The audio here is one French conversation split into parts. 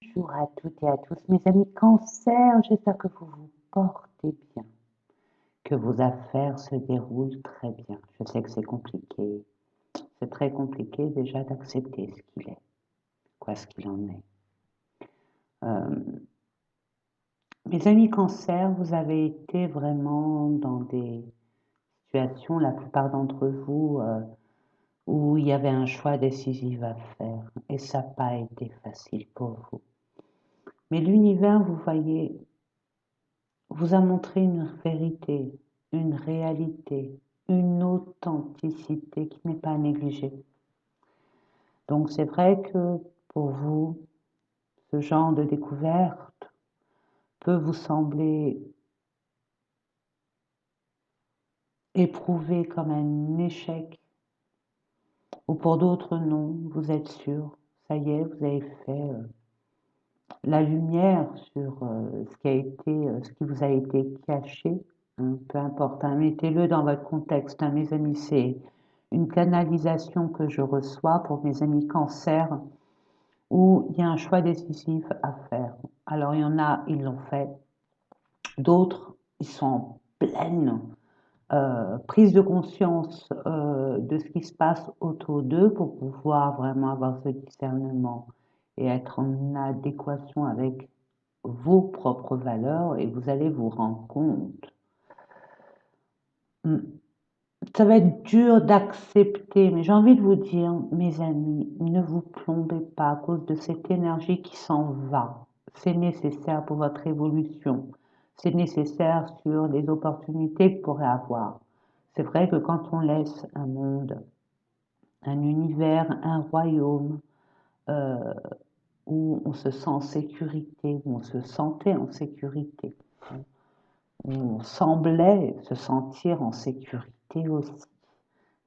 Bonjour à toutes et à tous, mes amis Cancer, j'espère que vous vous portez bien, que vos affaires se déroulent très bien. Je sais que c'est compliqué, c'est très compliqué déjà d'accepter ce qu'il est, quoi ce qu'il en est. Mes amis Cancer, vous avez été vraiment dans des situations, la plupart d'entre vous, où il y avait un choix décisif à faire, et ça n'a pas été facile pour vous. Mais l'univers, vous voyez, vous a montré une vérité, une réalité, une authenticité qui n'est pas à négliger. Donc c'est vrai que pour vous, ce genre de découverte peut vous sembler éprouvé comme un échec, ou pour d'autres non, vous êtes sûr, ça y est, vous avez fait la lumière sur ce qui vous a été caché, hein, peu importe, hein, mettez-le dans votre contexte, hein, mes amis, c'est une canalisation que je reçois pour mes amis Cancer, où il y a un choix décisif à faire. Alors il y en a, ils l'ont fait, d'autres, ils sont en pleine prise de conscience de ce qui se passe autour d'eux pour pouvoir vraiment avoir ce discernement et être en adéquation avec vos propres valeurs et vous allez vous rendre compte. Ça va être dur d'accepter, mais j'ai envie de vous dire, mes amis, ne vous plombez pas à cause de cette énergie qui s'en va. C'est nécessaire pour votre évolution. C'est nécessaire sur les opportunités que vous pourrez avoir. C'est vrai que quand on laisse un monde, un univers, un royaume euh, où on se sent en sécurité, où on se sentait en sécurité, où on semblait se sentir en sécurité aussi,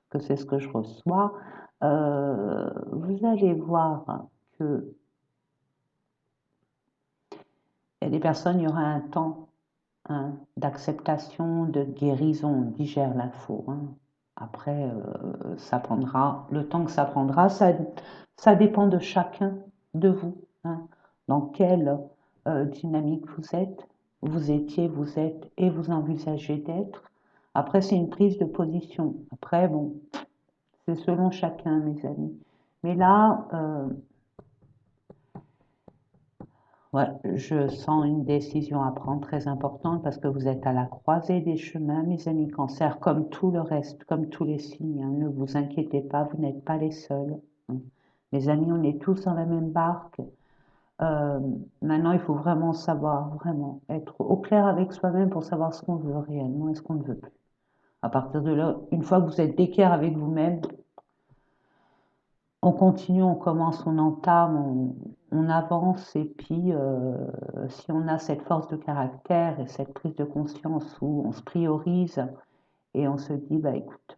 que c'est ce que je reçois, vous allez voir que il y a des personnes, il y aura un temps, hein, d'acceptation, de guérison, on digère l'info, hein. Après, ça prendra, le temps que ça prendra, ça dépend de chacun de vous, hein. Dans quelle dynamique vous étiez, vous êtes et vous envisagez d'être. Après, c'est une prise de position. Après, bon, c'est selon chacun, mes amis. Mais là, ouais, je sens une décision à prendre très importante parce que vous êtes à la croisée des chemins, mes amis Cancer, comme tout le reste, comme tous les signes, hein. Ne vous inquiétez pas, vous n'êtes pas les seuls, hein. Mes amis, on est tous dans la même barque. Euh, Maintenant, il faut vraiment savoir, vraiment être au clair avec soi-même pour savoir ce qu'on veut réellement et ce qu'on ne veut plus. À partir de là, une fois que vous êtes d'équerre avec vous-même, on continue, on commence, on entame, on avance et puis si on a cette force de caractère et cette prise de conscience où on se priorise et on se dit bah écoute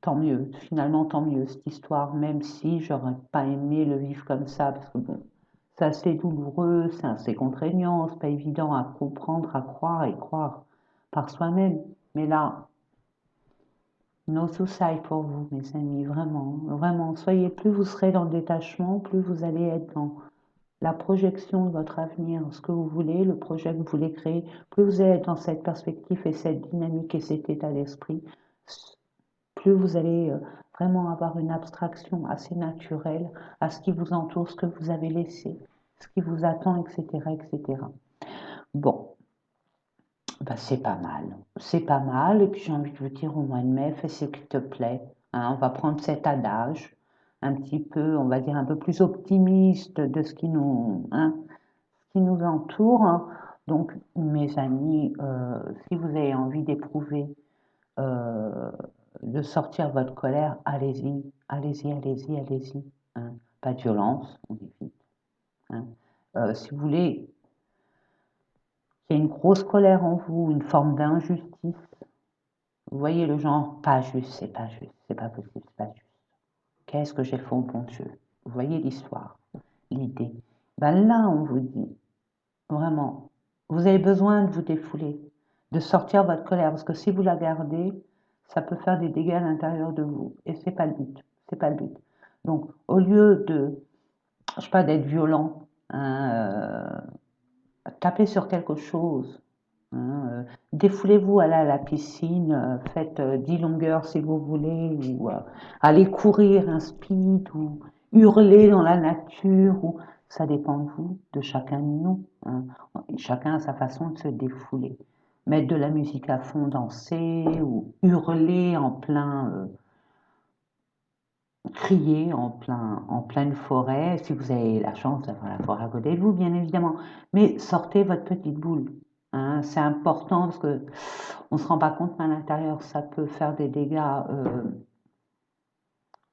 tant mieux, finalement tant mieux cette histoire, même si j'aurais pas aimé le vivre comme ça parce que bon c'est assez douloureux, c'est assez contraignant, c'est pas évident à comprendre, à croire et croire par soi-même, mais là no suicide pour vous, mes amis, vraiment, vraiment. Soyez, plus vous serez dans le détachement, plus vous allez être dans la projection de votre avenir, ce que vous voulez, le projet que vous voulez créer, plus vous allez être dans cette perspective et cette dynamique et cet état d'esprit, plus vous allez vraiment avoir une abstraction assez naturelle à ce qui vous entoure, ce que vous avez laissé, ce qui vous attend, etc., etc. Bon, bah, c'est pas mal. C'est pas mal. Et puis j'ai envie de vous dire au mois de mai, fais ce qui te plaît, hein. On va prendre cet adage un petit peu, on va dire un peu plus optimiste de ce qui nous, hein, ce qui nous entoure, hein. Donc, mes amis, si vous avez envie d'éprouver, euh, de sortir votre colère, allez-y, allez-y, allez-y, allez-y, hein. Pas de violence, on évite, hein. Si vous voulez qu'il y ait une grosse colère en vous, une forme d'injustice, vous voyez le genre, pas juste, c'est pas juste, c'est pas possible, c'est pas juste. Qu'est-ce que j'ai fait au bon Dieu? Vous voyez l'histoire, l'idée. Ben là, on vous dit, vraiment, vous avez besoin de vous défouler, de sortir votre colère, parce que si vous la gardez, ça peut faire des dégâts à l'intérieur de vous, et c'est pas le but. Donc, au lieu de, je sais pas, d'être violent, hein, tapez sur quelque chose. Hein, défoulez-vous, allez à la piscine, faites 10 longueurs si vous voulez, ou allez courir un speed, ou hurler dans la nature, ou ça dépend de vous, de chacun de nous. Hein. Chacun a sa façon de se défouler. Mettre de la musique à fond, danser, ou hurler en plein, crier en pleine forêt, si vous avez la chance d'avoir la forêt à côté de vous, bien évidemment. Mais sortez votre petite boule. Hein, c'est important parce que on se rend pas compte, mais à l'intérieur, ça peut faire des dégâts.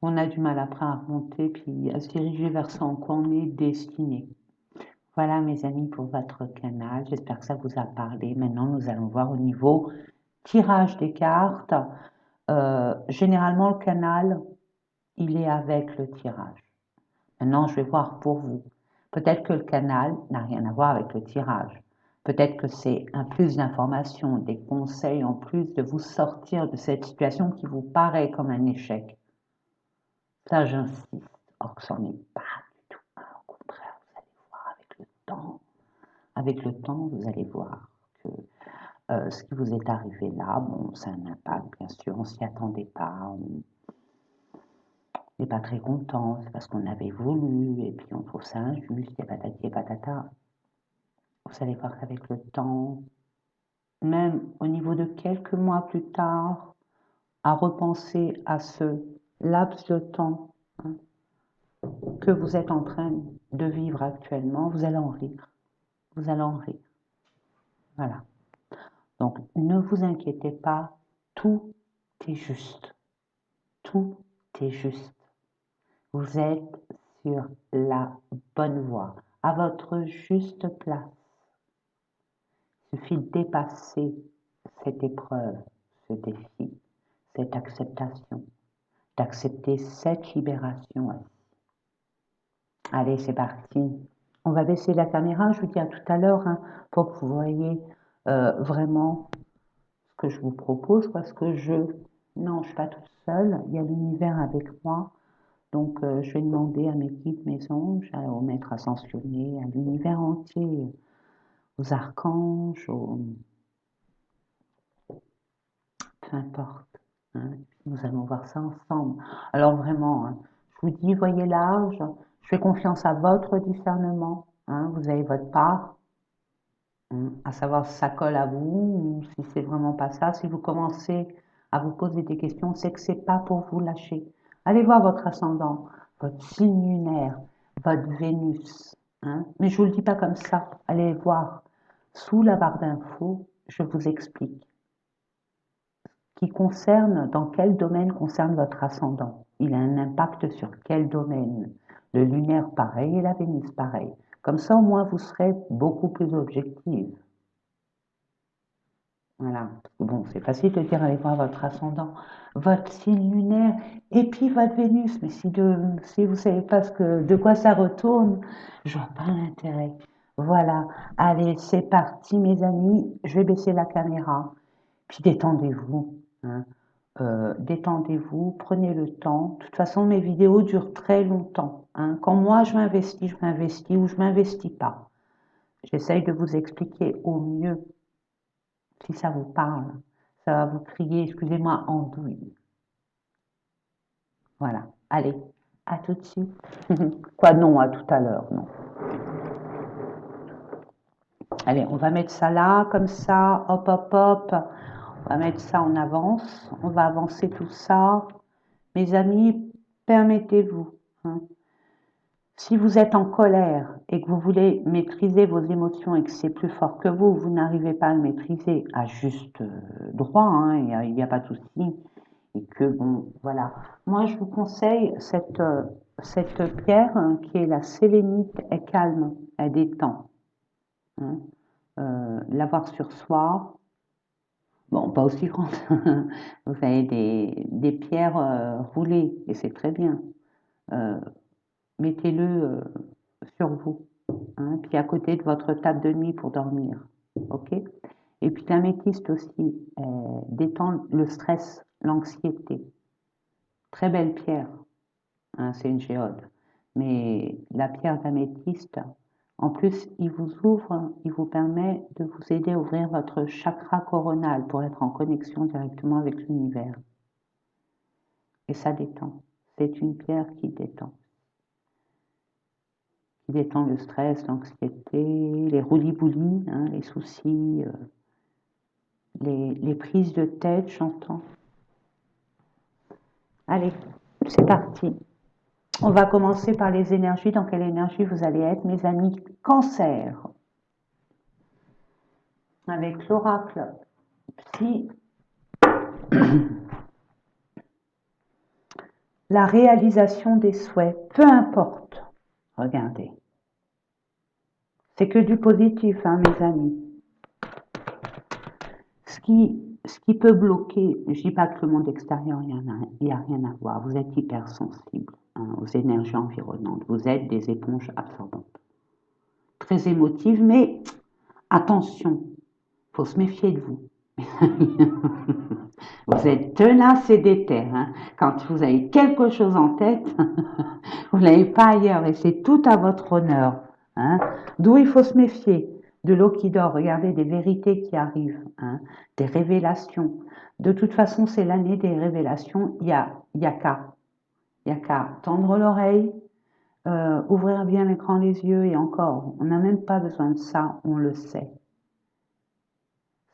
On a du mal après à remonter, puis à se diriger vers ce en quoi on est destiné. Voilà, mes amis, pour votre canal. J'espère que ça vous a parlé. Maintenant, nous allons voir au niveau tirage des cartes. Généralement, le canal, il est avec le tirage. Maintenant, je vais voir pour vous. Peut-être que le canal n'a rien à voir avec le tirage. Peut-être que c'est un plus d'informations, des conseils en plus de vous sortir de cette situation qui vous paraît comme un échec. Ça, j'insiste. Or que c'en est pas du tout. Au contraire, vous allez voir avec le temps. Avec le temps, vous allez voir que ce qui vous est arrivé là, bon, ça a un impact, bien sûr, on s'y attendait pas, on n'est pas très content, c'est parce qu'on avait voulu, et puis on trouve ça injuste, et patati et patata. Vous allez voir qu'avec le temps, même au niveau de quelques mois plus tard, à repenser à ce laps de temps, hein, que vous êtes en train de vivre actuellement, vous allez en rire. Vous allez en rire. Voilà. Donc, ne vous inquiétez pas, tout est juste. Tout est juste. Vous êtes sur la bonne voie, à votre juste place. Il suffit de dépasser cette épreuve, ce défi, cette acceptation, d'accepter cette libération. Allez, c'est parti. On va baisser la caméra, je vous dis à tout à l'heure, hein, pour que vous voyez vraiment ce que je vous propose, parce que non, je ne suis pas toute seule, il y a l'univers avec moi, donc je vais demander à mes guides, mes anges, aux maîtres ascensionnés, à l'univers entier, aux archanges, peu importe. Hein, nous allons voir ça ensemble. Alors vraiment, hein, je vous dis, voyez large, je fais confiance à votre discernement. Hein, vous avez votre part, hein, à savoir si ça colle à vous ou si c'est vraiment pas ça. Si vous commencez à vous poser des questions, c'est que c'est pas pour vous lâcher. Allez voir votre ascendant, votre signe lunaire, votre Vénus. Hein, mais je vous le dis pas comme ça. Allez voir. Sous la barre d'infos, je vous explique. Qui concerne, dans quel domaine concerne votre ascendant. Il a un impact sur quel domaine. Le lunaire pareil et la Vénus pareil. Comme ça, au moins, vous serez beaucoup plus objective. Voilà. Bon, c'est facile de dire, allez voir votre ascendant, votre signe lunaire, et puis votre Vénus. Mais si vous ne savez pas de quoi ça retourne, je vois pas l'intérêt. Voilà. Allez, c'est parti, mes amis. Je vais baisser la caméra. Puis détendez-vous. Hein. Détendez-vous, prenez le temps. De toute façon, mes vidéos durent très longtemps. Hein. Quand moi je m'investis ou je m'investis pas. J'essaye de vous expliquer au mieux si ça vous parle. Ça va vous crier, excusez-moi, andouille. Voilà. Allez, à tout de suite. Quoi, non, à tout à l'heure, non. Allez, on va mettre ça là, comme ça, hop, hop, hop. On va mettre ça en avance. On va avancer tout ça. Mes amis, permettez-vous. Hein. Si vous êtes en colère et que vous voulez maîtriser vos émotions et que c'est plus fort que vous n'arrivez pas à le maîtriser à juste droit, hein, il n'y a pas de souci, et que bon, voilà. Moi, je vous conseille cette pierre hein, qui est la sélénite, elle calme, elle détend. Hein. L'avoir sur soi, bon, pas aussi grande. Vous avez des pierres roulées et c'est très bien. Euh, Mettez-le sur vous, hein, puis à côté de votre table de nuit pour dormir. Ok. Et puis l'améthyste aussi détend le stress, l'anxiété. Très belle pierre, hein, c'est une géode. Mais la pierre d'améthyste, En plus, il vous ouvre, il vous permet de vous aider à ouvrir votre chakra coronal pour être en connexion directement avec l'univers. Et ça détend. C'est une pierre qui détend. Qui détend le stress, l'anxiété, les roulis-boulis, hein, les soucis, les prises de tête, j'entends. Allez, c'est parti. On va commencer par les énergies. Dans quelle énergie vous allez être, mes amis? Cancer. Avec l'oracle Psy. La réalisation des souhaits, peu importe. Regardez. C'est que du positif, hein, mes amis. Ce qui peut bloquer, je ne dis pas que le monde extérieur, il n'y a rien à voir. Vous êtes hypersensible, hein, aux énergies environnantes. Vous êtes des éponges absorbantes. Très émotives, mais attention, il faut se méfier de vous. Vous êtes tenace et déter. Hein. Quand vous avez quelque chose en tête, vous ne l'avez pas ailleurs et c'est tout à votre honneur. Hein. D'où il faut se méfier. De l'eau qui dort, regardez des vérités qui arrivent, hein, des révélations. De toute façon, c'est l'année des révélations. Il y a qu'à tendre l'oreille, ouvrir bien l'écran, les yeux et encore, on n'a même pas besoin de ça, on le sait.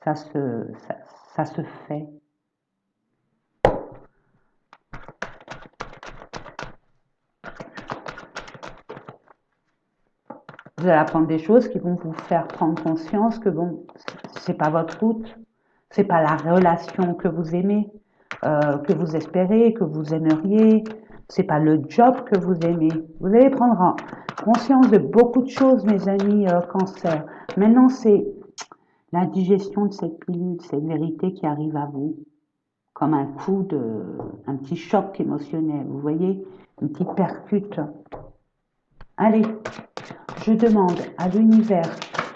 Ça se fait. Vous allez apprendre des choses qui vont vous faire prendre conscience que bon, c'est pas votre route, c'est pas la relation que vous aimez, que vous espérez, que vous aimeriez, c'est pas le job que vous aimez. Vous allez prendre conscience de beaucoup de choses, mes amis cancer. Maintenant, c'est la digestion de cette pilule, cette vérité qui arrive à vous, comme un petit choc émotionnel. Vous voyez, une petite percute. Allez, je demande à l'univers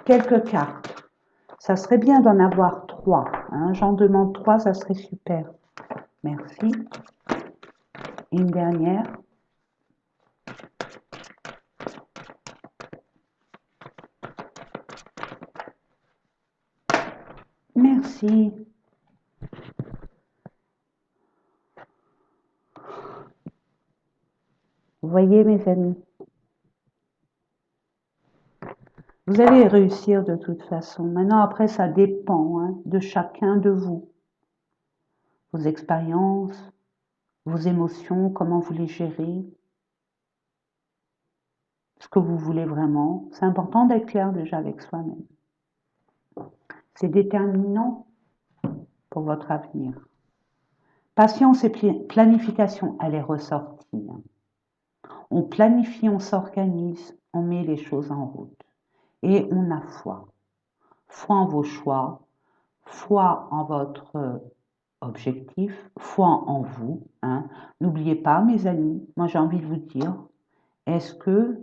quelques cartes. Ça serait bien d'en avoir 3. Hein. J'en demande 3, ça serait super. Merci. Une dernière. Merci. Vous voyez, mes amis, vous allez réussir de toute façon. Maintenant, après, ça dépend hein, de chacun de vous. Vos expériences, vos émotions, comment vous les gérez, ce que vous voulez vraiment. C'est important d'être clair déjà avec soi-même. C'est déterminant pour votre avenir. Patience et planification, elle est ressortie. Hein. On planifie, on s'organise, on met les choses en route. Et on a foi. Foi en vos choix, foi en votre objectif, foi en vous. Hein. N'oubliez pas, mes amis, moi j'ai envie de vous dire, est-ce que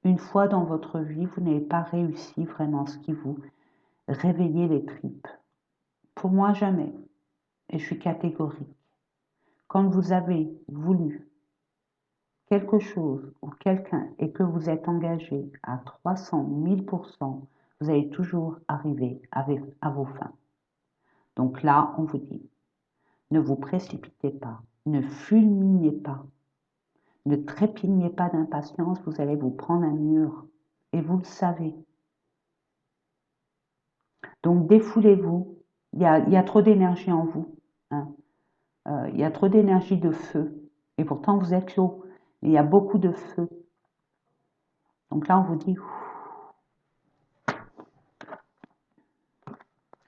une fois dans votre vie, vous n'avez pas réussi vraiment ce qui vous réveillait les tripes? Pour moi, jamais. Et je suis catégorique. Quand vous avez voulu quelque chose ou quelqu'un et que vous êtes engagé à 300 000%, vous allez toujours arriver à vos fins. Donc là, on vous dit, ne vous précipitez pas, ne fulminez pas, ne trépignez pas d'impatience, vous allez vous prendre un mur. Et vous le savez. Donc défoulez-vous. Il y a trop d'énergie en vous. Hein. Il y a trop d'énergie de feu. Et pourtant, vous êtes l'eau. Il y a beaucoup de feu. Donc là, on vous dit,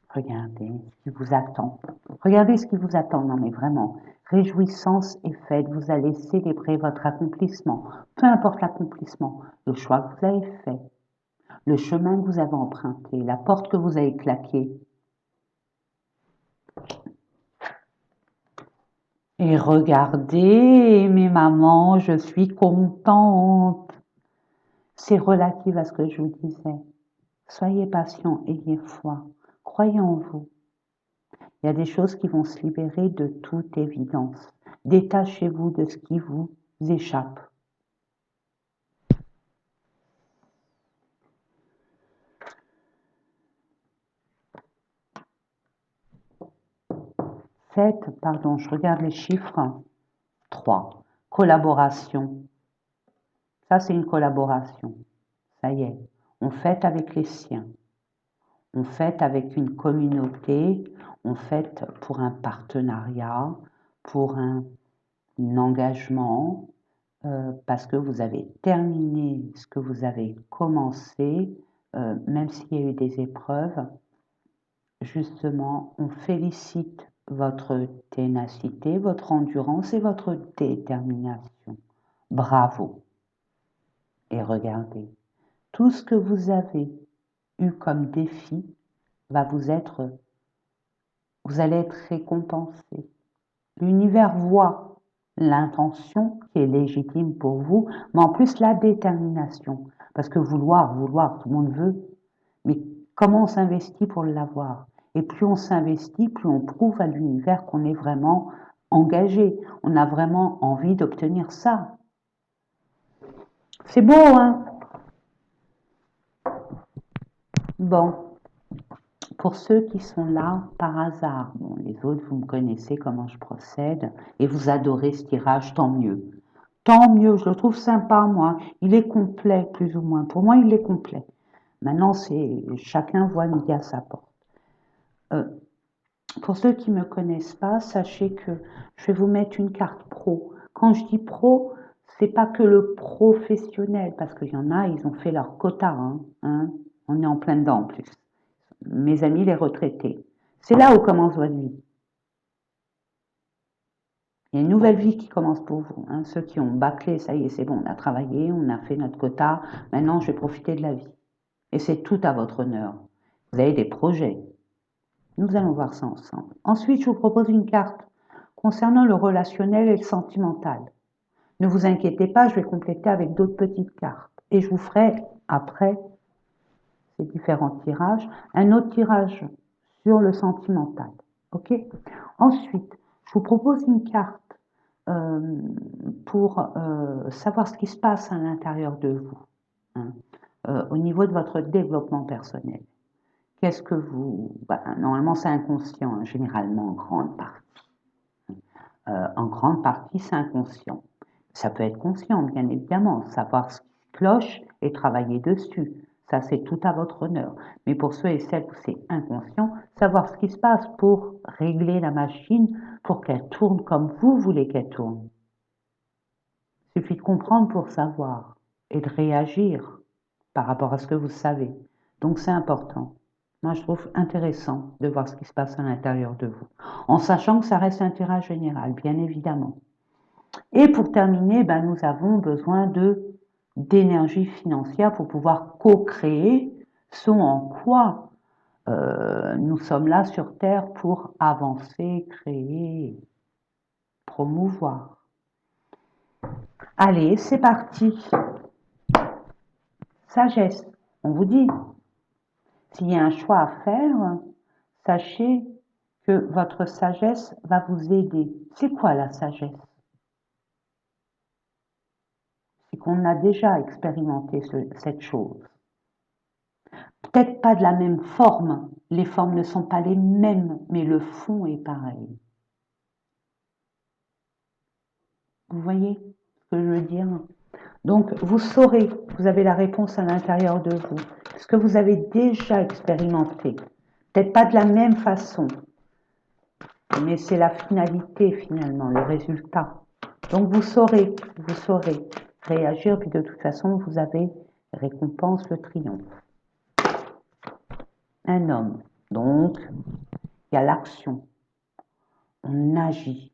regardez ce qui vous attend. Regardez ce qui vous attend. Non, mais vraiment, réjouissance et fête. Vous allez célébrer votre accomplissement. Peu importe l'accomplissement, le choix que vous avez fait, le chemin que vous avez emprunté, la porte que vous avez claquée. Et regardez, mes mamans, je suis contente. C'est relatif à ce que je vous disais. Soyez patient, ayez foi, croyez en vous. Il y a des choses qui vont se libérer de toute évidence. Détachez-vous de ce qui vous échappe. 7, pardon, je regarde les chiffres. 3. Collaboration. Ça, c'est une collaboration. Ça y est, on fête avec les siens. On fête avec une communauté, on fête pour un partenariat, pour un engagement, parce que vous avez terminé ce que vous avez commencé, même s'il y a eu des épreuves. Justement, on félicite votre ténacité, votre endurance et votre détermination. Bravo. Et regardez, tout ce que vous avez eu comme défi va vous allez être récompensé. L'univers voit l'intention qui est légitime pour vous, mais en plus la détermination. Parce que vouloir, tout le monde veut, mais comment on s'investit pour l'avoir? Et plus on s'investit, plus on prouve à l'univers qu'on est vraiment engagé, on a vraiment envie d'obtenir ça. C'est beau, hein? Bon, pour ceux qui sont là par hasard, bon, les autres, vous me connaissez comment je procède, et vous adorez ce tirage, tant mieux. Tant mieux, je le trouve sympa, moi. Il est complet, plus ou moins. Pour moi, il est complet. Maintenant, c'est chacun voit midi à sa porte. Pour ceux qui ne me connaissent pas, sachez que je vais vous mettre une carte pro. Quand je dis pro, c'est pas que le professionnel, parce qu'il y en a, ils ont fait leur quota. Hein. On est en plein dedans en plus. Mes amis, les retraités. C'est là où commence votre vie. Il y a une nouvelle vie qui commence pour vous. Hein. Ceux qui ont bâclé, ça y est, c'est bon, on a travaillé, on a fait notre quota. Maintenant, je vais profiter de la vie. Et c'est tout à votre honneur. Vous avez des projets. Nous allons voir ça ensemble. Ensuite, je vous propose une carte concernant le relationnel et le sentimental. Ne vous inquiétez pas, je vais compléter avec d'autres petites cartes. Et je vous ferai, après ces différents tirages, un autre tirage sur le sentimental. Ok? Ensuite, je vous propose une carte pour savoir ce qui se passe à l'intérieur de vous, hein, au niveau de votre développement personnel. Qu'est-ce que vous... normalement, c'est inconscient, hein, généralement en grande partie. En grande partie, c'est inconscient. Ça peut être conscient, bien évidemment, savoir ce qui cloche et travailler dessus. Ça, c'est tout à votre honneur. Mais pour ceux et celles où c'est inconscient, savoir ce qui se passe pour régler la machine, pour qu'elle tourne comme vous voulez qu'elle tourne. Il suffit de comprendre pour savoir et de réagir par rapport à ce que vous savez. Donc c'est important. Moi, je trouve intéressant de voir ce qui se passe à l'intérieur de vous, en sachant que ça reste un tirage général, bien évidemment. Et pour terminer, nous avons besoin d'énergie financière pour pouvoir co-créer ce en quoi nous sommes là sur Terre pour avancer, créer, promouvoir. Allez, c'est parti. Sagesse, on vous dit, s'il y a un choix à faire, sachez que votre sagesse va vous aider. C'est quoi la sagesse? C'est qu'on a déjà expérimenté cette chose. Peut-être pas de la même forme, les formes ne sont pas les mêmes, mais le fond est pareil. Vous voyez ce que je veux dire? Donc, vous saurez, vous avez la réponse à l'intérieur de vous, ce que vous avez déjà expérimenté. Peut-être pas de la même façon, mais c'est la finalité finalement, le résultat. Donc, vous saurez réagir, puis de toute façon, vous avez récompense, le triomphe. Un homme, donc, il y a l'action, on agit.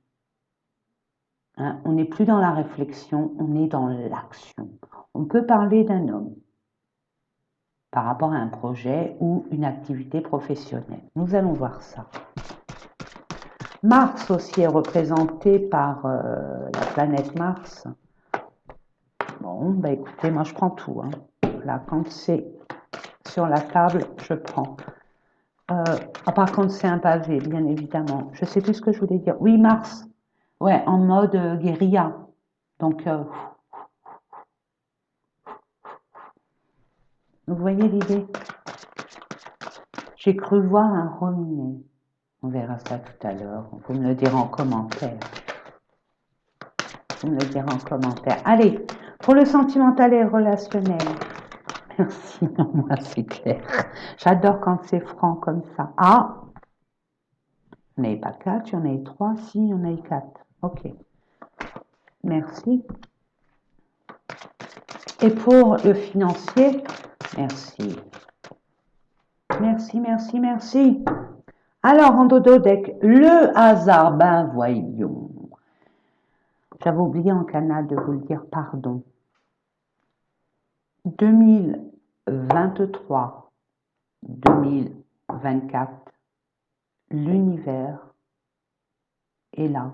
Hein, on n'est plus dans la réflexion, on est dans l'action. On peut parler d'un homme par rapport à un projet ou une activité professionnelle. Nous allons voir ça. Mars aussi est représenté par la planète Mars. Bon, écoutez, moi je prends tout. Hein. Là, quand c'est sur la table, je prends. Par contre, c'est un pavé, bien évidemment. Je ne sais plus ce que je voulais dire. Oui, Mars. Ouais, en mode guérilla. Donc, vous voyez l'idée? J'ai cru voir un rominet. On verra ça tout à l'heure. Vous me le direz en commentaire. Vous me le direz en commentaire. Allez, pour le sentimental et relationnel. Merci, non, moi c'est clair. J'adore quand c'est franc comme ça. Ah, il n'y en avait pas 4, il y en avait 3. Si, il y en avait 4. Ok. Merci. Et pour le financier, merci. Merci, merci, merci. Alors, en dodo deck, le hasard, ben voyons. J'avais oublié en canal de vous le dire, pardon. 2023, 2024, l'univers est là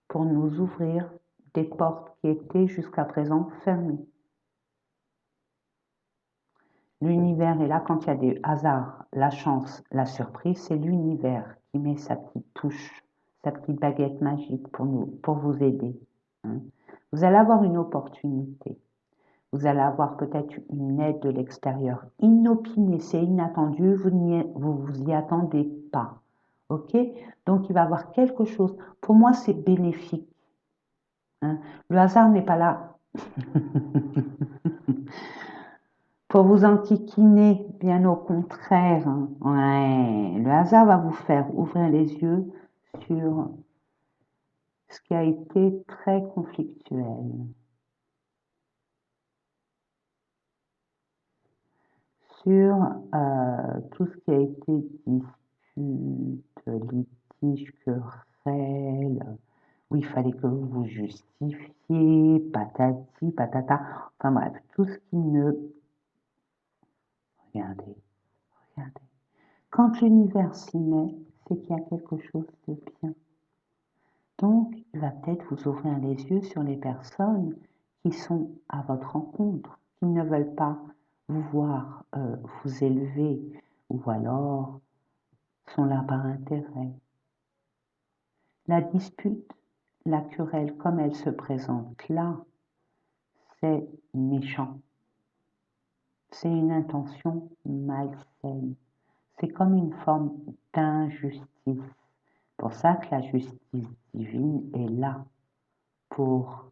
pour nous ouvrir des portes qui étaient jusqu'à présent fermées. L'univers est là quand il y a des hasards, la chance, la surprise, c'est l'univers qui met sa petite touche, sa petite baguette magique pour vous aider. Hein. Vous allez avoir une opportunité. Vous allez avoir peut-être une aide de l'extérieur. Inopinée, c'est inattendu, vous y attendez pas. Ok? Donc il va y avoir quelque chose. Pour moi, c'est bénéfique. Hein. Le hasard n'est pas là pour vous enquiquiner, bien au contraire. Ouais, le hasard va vous faire ouvrir les yeux sur ce qui a été très conflictuel, sur tout ce qui a été dispute, litige, querelle, où il fallait que vous vous justifiez, patati, patata, enfin bref, tout ce qui ne... Regardez, regardez. Quand l'univers s'y met, c'est qu'il y a quelque chose de bien. Donc, il va peut-être vous ouvrir les yeux sur les personnes qui sont à votre rencontre, qui ne veulent pas vous voir vous élever, ou alors sont là par intérêt. La dispute, la querelle, comme elle se présente là, c'est méchant. C'est une intention malsaine. C'est comme une forme d'injustice. C'est pour ça que la justice divine est là pour,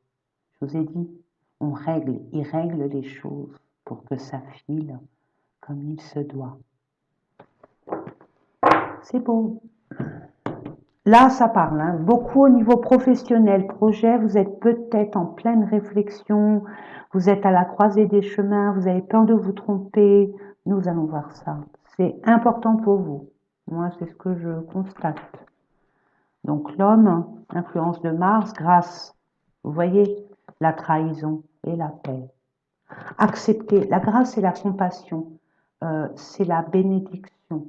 je vous ai dit, il règle les choses pour que ça file comme il se doit. C'est beau. Là, ça parle, hein. Beaucoup au niveau professionnel, projet, vous êtes peut-être en pleine réflexion, vous êtes à la croisée des chemins, vous avez peur de vous tromper. Nous allons voir ça. C'est important pour vous. Moi, c'est ce que je constate. Donc l'homme, influence de Mars, grâce, vous voyez, la trahison et la paix. Accepter, la grâce et la compassion, c'est la bénédiction.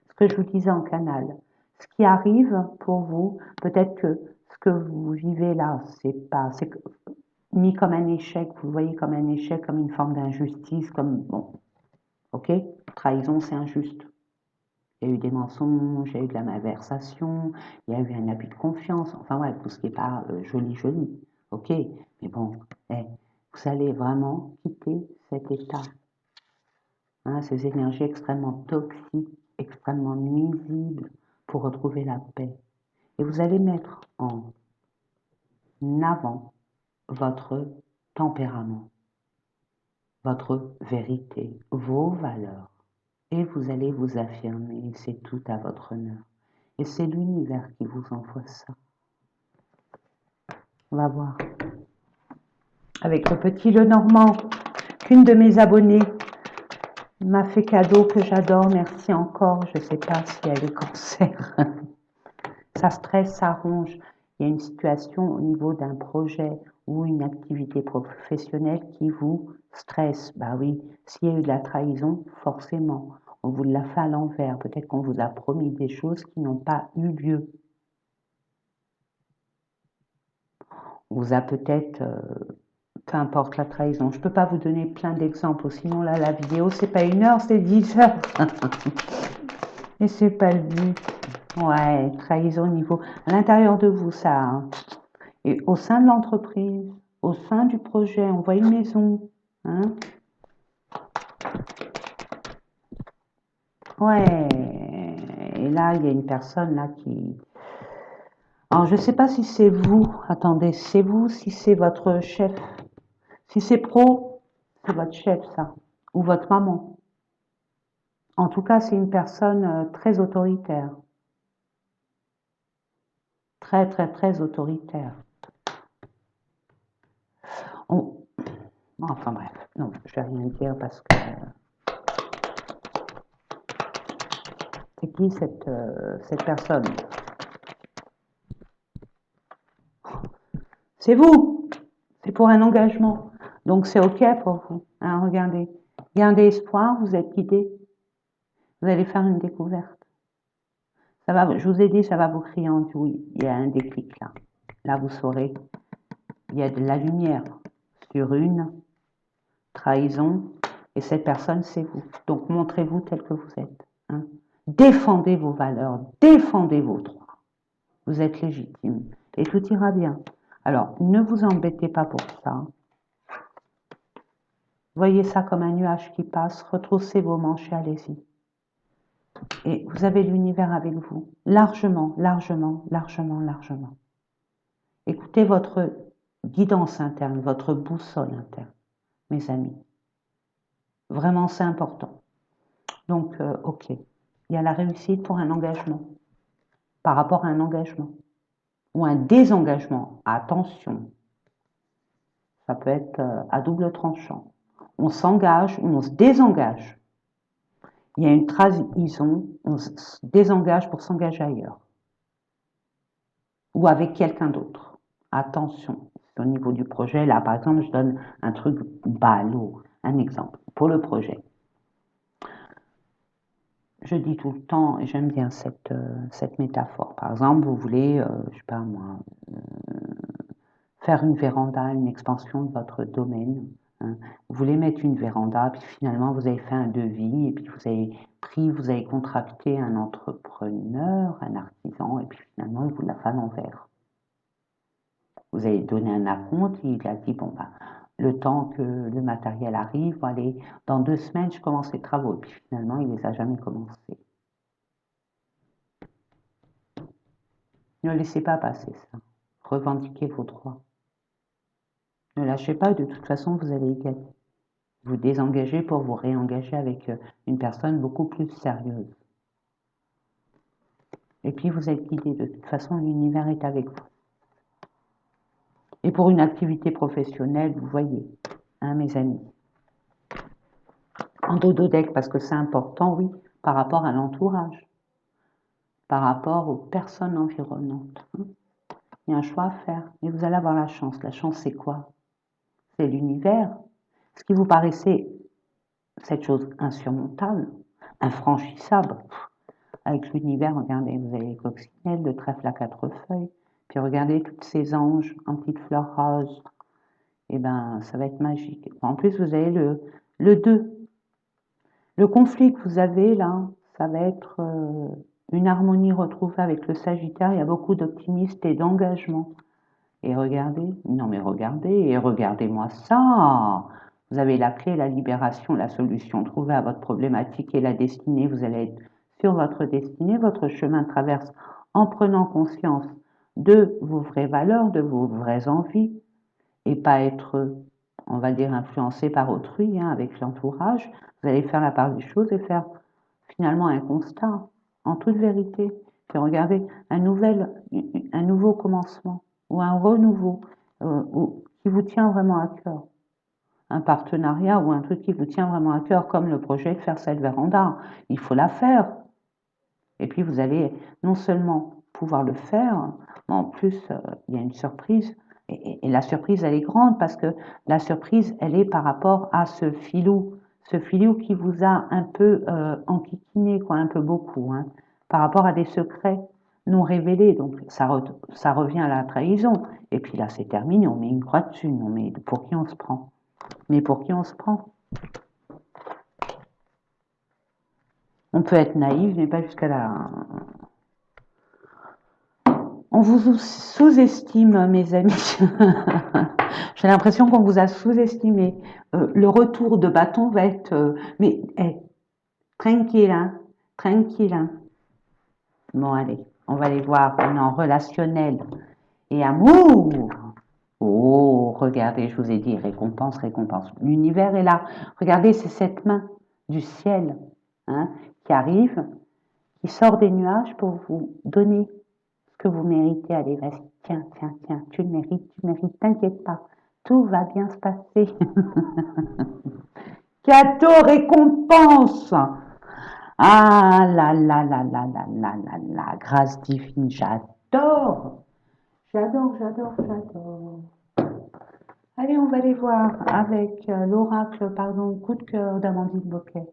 Ce que je vous disais en canal. Ce qui arrive pour vous, peut-être que ce que vous vivez là, c'est mis comme un échec, vous le voyez comme un échec, comme une forme d'injustice, comme, bon, ok, trahison, c'est injuste. Il y a eu des mensonges, il y a eu de la malversation, il y a eu un abus de confiance, enfin ouais, tout ce qui n'est pas joli, ok, mais bon, vous allez vraiment quitter cet état, hein, ces énergies extrêmement toxiques, extrêmement nuisibles, pour retrouver la paix. Et vous allez mettre en avant votre tempérament, votre vérité, vos valeurs. Et vous allez vous affirmer, c'est tout à votre honneur. Et c'est l'univers qui vous envoie ça. On va voir. Avec le petit Lenormand, qu'une de mes abonnées m'a fait cadeau, que j'adore, merci encore. Je ne sais pas si elle a le cancer. Ça stresse, ça ronge. Il y a une situation au niveau d'un projet ou une activité professionnelle qui vous stresse. Bah oui, s'il y a eu de la trahison, forcément, on vous l'a fait à l'envers. Peut-être qu'on vous a promis des choses qui n'ont pas eu lieu. On vous a peut-être, peu importe la trahison. Je ne peux pas vous donner plein d'exemples, sinon là, la vidéo, c'est pas 1 heure, c'est 10 heures. Et c'est pas le but. Ouais, trahison au niveau, à l'intérieur de vous, ça. Hein. Et au sein de l'entreprise, au sein du projet, on voit une maison. Hein. Ouais, Et là, il y a une personne là qui... Alors, je ne sais pas si c'est vous, attendez, c'est vous, si c'est votre chef. Si c'est pro, c'est votre chef, ça. Ou votre maman. En tout cas, c'est une personne très autoritaire. Très, très, très autoritaire. On- Enfin bref, non, je vais rien dire parce que... C'est qui cette personne? C'est vous! C'est pour un engagement. Donc c'est OK pour vous. Hein, regardez. Gardez espoir, vous êtes guidé. Vous allez faire une découverte. Ça va, je vous ai dit, ça va vous crier en oui, il y a un déclic là. Là, vous saurez, il y a de la lumière sur une trahison, et cette personne, c'est vous. Donc montrez-vous tel que vous êtes. Hein. Défendez vos valeurs, défendez vos droits. Vous êtes légitime, et tout ira bien. Alors, ne vous embêtez pas pour ça. Voyez ça comme un nuage qui passe, retroussez vos manches et allez-y. Et vous avez l'univers avec vous, largement, largement, largement, largement. Écoutez votre guidance interne, votre boussole interne, mes amis. Vraiment, c'est important. Donc, OK. Il y a la réussite pour un engagement, par rapport à un engagement, ou un désengagement. Attention, ça peut être à double tranchant. On s'engage ou on se désengage. Il y a une trahison, on se désengage pour s'engager ailleurs. Ou avec quelqu'un d'autre. Attention, au niveau du projet, là par exemple, je donne un truc ballot, un exemple, pour le projet. Je dis tout le temps, et j'aime bien cette métaphore. Par exemple, vous voulez, je sais pas moi, faire une véranda, une expansion de votre domaine. Hein. Vous voulez mettre une véranda, puis finalement vous avez fait un devis, et puis vous avez contracté un entrepreneur, un artisan, et puis finalement il vous l'a fait à l'envers. Vous avez donné un acompte, il a dit, bon ben, le temps que le matériel arrive, allez, dans 2 semaines je commence les travaux, et puis finalement il les a jamais commencés. Ne laissez pas passer ça. Revendiquez vos droits. Ne lâchez pas, de toute façon vous allez y gagner. Vous désengagez pour vous réengager avec une personne beaucoup plus sérieuse. Et puis vous êtes guidé, de toute façon l'univers est avec vous. Et pour une activité professionnelle, vous voyez, hein, mes amis, en dododeck, parce que c'est important, oui, par rapport à l'entourage, par rapport aux personnes environnantes. Hein. Il y a un choix à faire, et vous allez avoir la chance. La chance, c'est quoi? C'est l'univers. Ce qui vous paraissait cette chose insurmontable, infranchissable. Avec l'univers, regardez, vous avez les coccinelles, le trèfle à 4 feuilles, puis regardez toutes ces anges en petites fleurs roses. Et ben, ça va être magique. En plus, vous avez le 2. Le conflit que vous avez là, ça va être une harmonie retrouvée avec le Sagittaire. Il y a beaucoup d'optimisme et d'engagement. Et regardez, non mais regardez, et regardez-moi ça. Vous avez la clé, la libération, la solution trouvée à votre problématique et la destinée. Vous allez être sur votre destinée, votre chemin de traverse en prenant conscience de vos vraies valeurs, de vos vraies envies, et pas être, on va dire, influencé par autrui, hein, avec l'entourage. Vous allez faire la part des choses et faire finalement un constat, en toute vérité. Puis regardez, un nouveau commencement ou un renouveau qui vous tient vraiment à cœur. Un partenariat ou un truc qui vous tient vraiment à cœur, comme le projet de faire cette véranda. Il faut la faire. Et puis vous allez non seulement pouvoir le faire, mais en plus, il y a une surprise. Et la surprise, elle est grande parce que la surprise, elle est par rapport à ce filou qui vous a un peu enquiquiné, quoi, un peu beaucoup, hein, par rapport à des secrets non révélés. Donc ça revient à la trahison. Et puis là, c'est terminé, on met une croix dessus. Non, mais pour qui on se prend? Mais pour qui on se prend? On peut être naïf, mais pas jusqu'à la... On vous sous-estime, mes amis. J'ai l'impression qu'on vous a sous-estimé. Le retour de bâton va être... mais tranquille, hein, tranquille. Hein. Bon, allez, on va les voir. On est en relationnel et amour. Oh, regardez, je vous ai dit, récompense, récompense. L'univers est là. Regardez, c'est cette main du ciel, hein, qui arrive, qui sort des nuages pour vous donner ce que vous méritez. Allez, vas-y, tiens, tiens, tiens, tu le mérites, t'inquiète pas. Tout va bien se passer. Cadeau, récompense. Ah là là là là là là là là, grâce divine, j'adore. J'adore, j'adore, j'adore. Allez, on va les voir avec l'oracle, pardon, coup de cœur d'Amandine Boquet.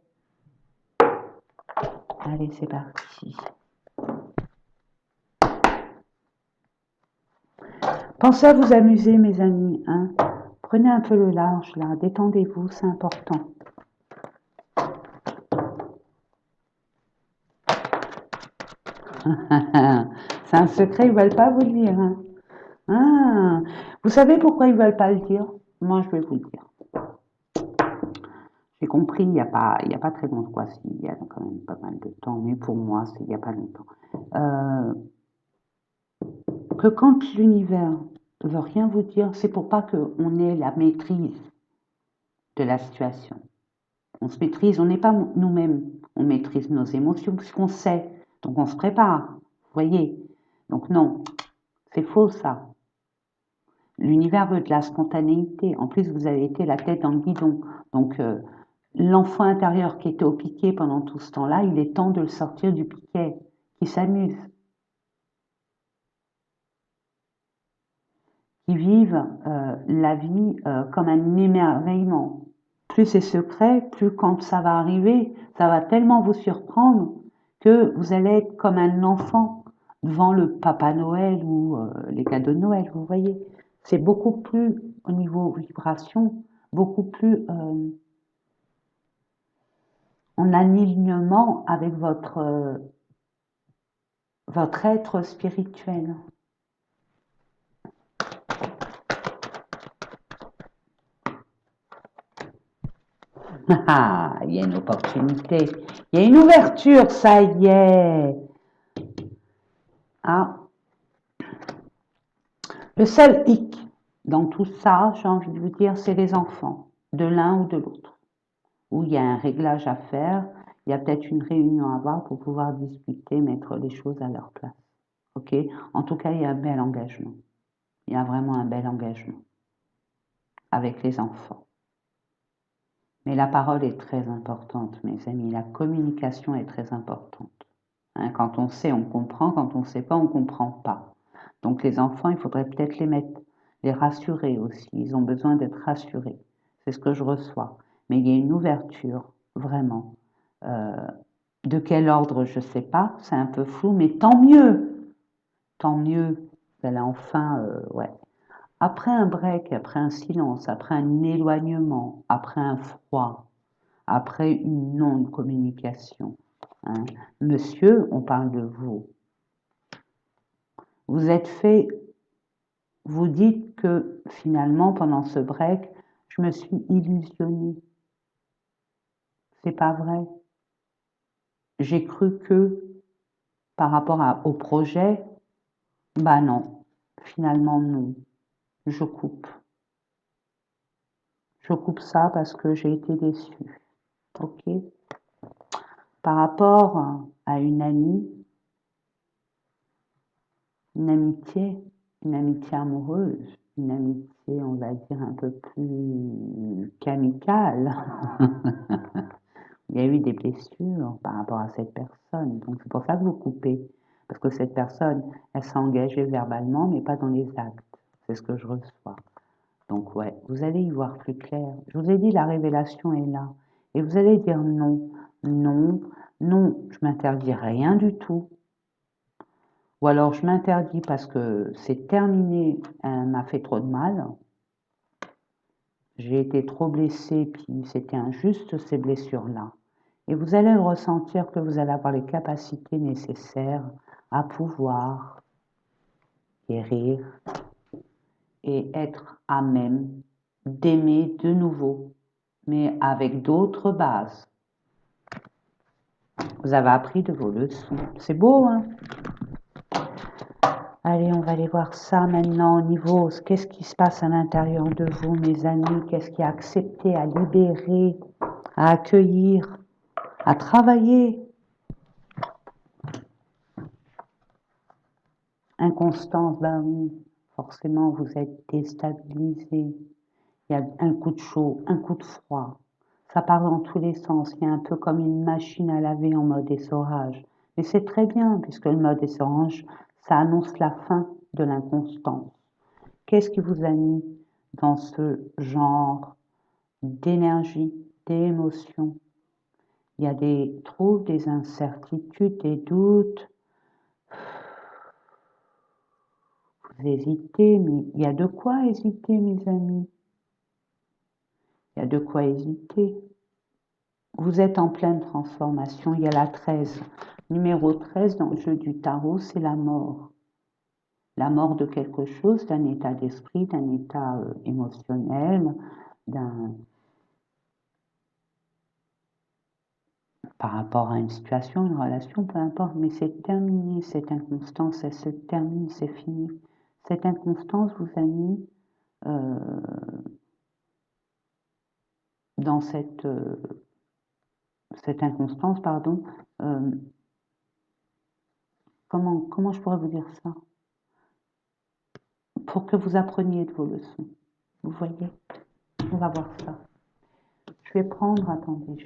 Allez, c'est parti. Pensez à vous amuser, mes amis, hein. Prenez un peu le large, là, détendez-vous, c'est important. C'est un secret, ils ne veulent pas vous le dire, hein. Ah, vous savez pourquoi ils ne veulent pas le dire? Moi, je vais vous le dire. J'ai compris, il y a pas très longtemps, quoi, il y a quand même pas mal de temps, mais pour moi, c'est il n'y a pas longtemps. Euh, que quand l'univers ne veut rien vous dire, c'est pour pas qu'on ait la maîtrise de la situation. On se maîtrise, on n'est pas nous-mêmes, on maîtrise nos émotions puisqu'on sait, donc on se prépare, vous voyez. Donc non, c'est faux ça. L'univers veut de la spontanéité. En plus, vous avez été la tête dans le guidon. Donc, l'enfant intérieur qui était au piquet pendant tout ce temps-là, il est temps de le sortir du piquet, qui s'amuse, qui vive la vie comme un émerveillement. Plus c'est secret, plus quand ça va arriver, ça va tellement vous surprendre que vous allez être comme un enfant devant le Papa Noël ou les cadeaux de Noël, vous voyez. C'est beaucoup plus, au niveau vibration, beaucoup plus en alignement avec votre être spirituel. Ah, il y a une opportunité, il y a une ouverture, ça y est. Ah, le seul hic dans tout ça, j'ai envie de vous dire, c'est les enfants, de l'un ou de l'autre, où il y a un réglage à faire, il y a peut-être une réunion à avoir pour pouvoir discuter, mettre les choses à leur place. Ok? En tout cas, il y a un bel engagement. Il y a vraiment un bel engagement avec les enfants. Mais la parole est très importante, mes amis. La communication est très importante. Hein, quand on sait, on comprend. Quand on ne sait pas, on ne comprend pas. Donc les enfants, il faudrait peut-être les rassurer aussi. Ils ont besoin d'être rassurés. C'est ce que je reçois. Mais il y a une ouverture, vraiment. Euh, de quel ordre, je ne sais pas. C'est un peu flou, mais tant mieux. Tant mieux. Vous allez enfin, ouais. Après un break, après un silence, après un éloignement, après un froid, après une non-communication, hein. Monsieur, on parle de vous. Vous êtes fait, vous dites que finalement, pendant ce break, je me suis illusionnée. C'est pas vrai. J'ai cru que, par rapport au projet, bah non. Finalement, non. Je coupe. Je coupe ça parce que j'ai été déçue. Ok? Par rapport à une amitié, une amitié amoureuse, une amitié, on va dire, un peu plus qu'amicale. Il y a eu des blessures par rapport à cette personne. Donc c'est pour ça que vous coupez. Parce que cette personne, elle s'est engagée verbalement, mais pas dans les actes. C'est ce que je reçois. Donc ouais, vous allez y voir plus clair. Je vous ai dit, la révélation est là. Et vous allez dire non, non, non, je m'interdis rien du tout. Ou alors je m'interdis parce que c'est terminé, elle m'a fait trop de mal. J'ai été trop blessée, puis c'était injuste ces blessures-là. Et vous allez ressentir que vous allez avoir les capacités nécessaires à pouvoir guérir et être à même d'aimer de nouveau, mais avec d'autres bases. Vous avez appris de vos leçons. C'est beau, hein? Allez, on va aller voir ça maintenant au niveau, qu'est-ce qui se passe à l'intérieur de vous, mes amis? Qu'est-ce qui est accepté, à libérer, à accueillir, à travailler? Inconstance, ben oui, forcément, vous êtes déstabilisé. Il y a un coup de chaud, un coup de froid. Ça part dans tous les sens. Il y a un peu comme une machine à laver en mode essorage. Mais c'est très bien, puisque le mode essorage, ça annonce la fin de l'inconstance. Qu'est-ce qui vous a mis dans ce genre d'énergie, d'émotion? Il y a des troubles, des incertitudes, des doutes. Vous hésitez, mais il y a de quoi hésiter, mes amis. Il y a de quoi hésiter. Vous êtes en pleine transformation. Il y a la 13. Numéro 13 dans le jeu du tarot, c'est la mort. La mort de quelque chose, d'un état d'esprit, d'un état émotionnel, par rapport à une situation, une relation, peu importe, mais c'est terminé, cette inconstance, elle se termine, c'est fini. Cette inconstance vous a mis euh, dans cette inconstance, pardon, euh, comment je pourrais vous dire ça? Pour que vous appreniez de vos leçons. Vous voyez? On va voir ça. Je vais prendre, attendez,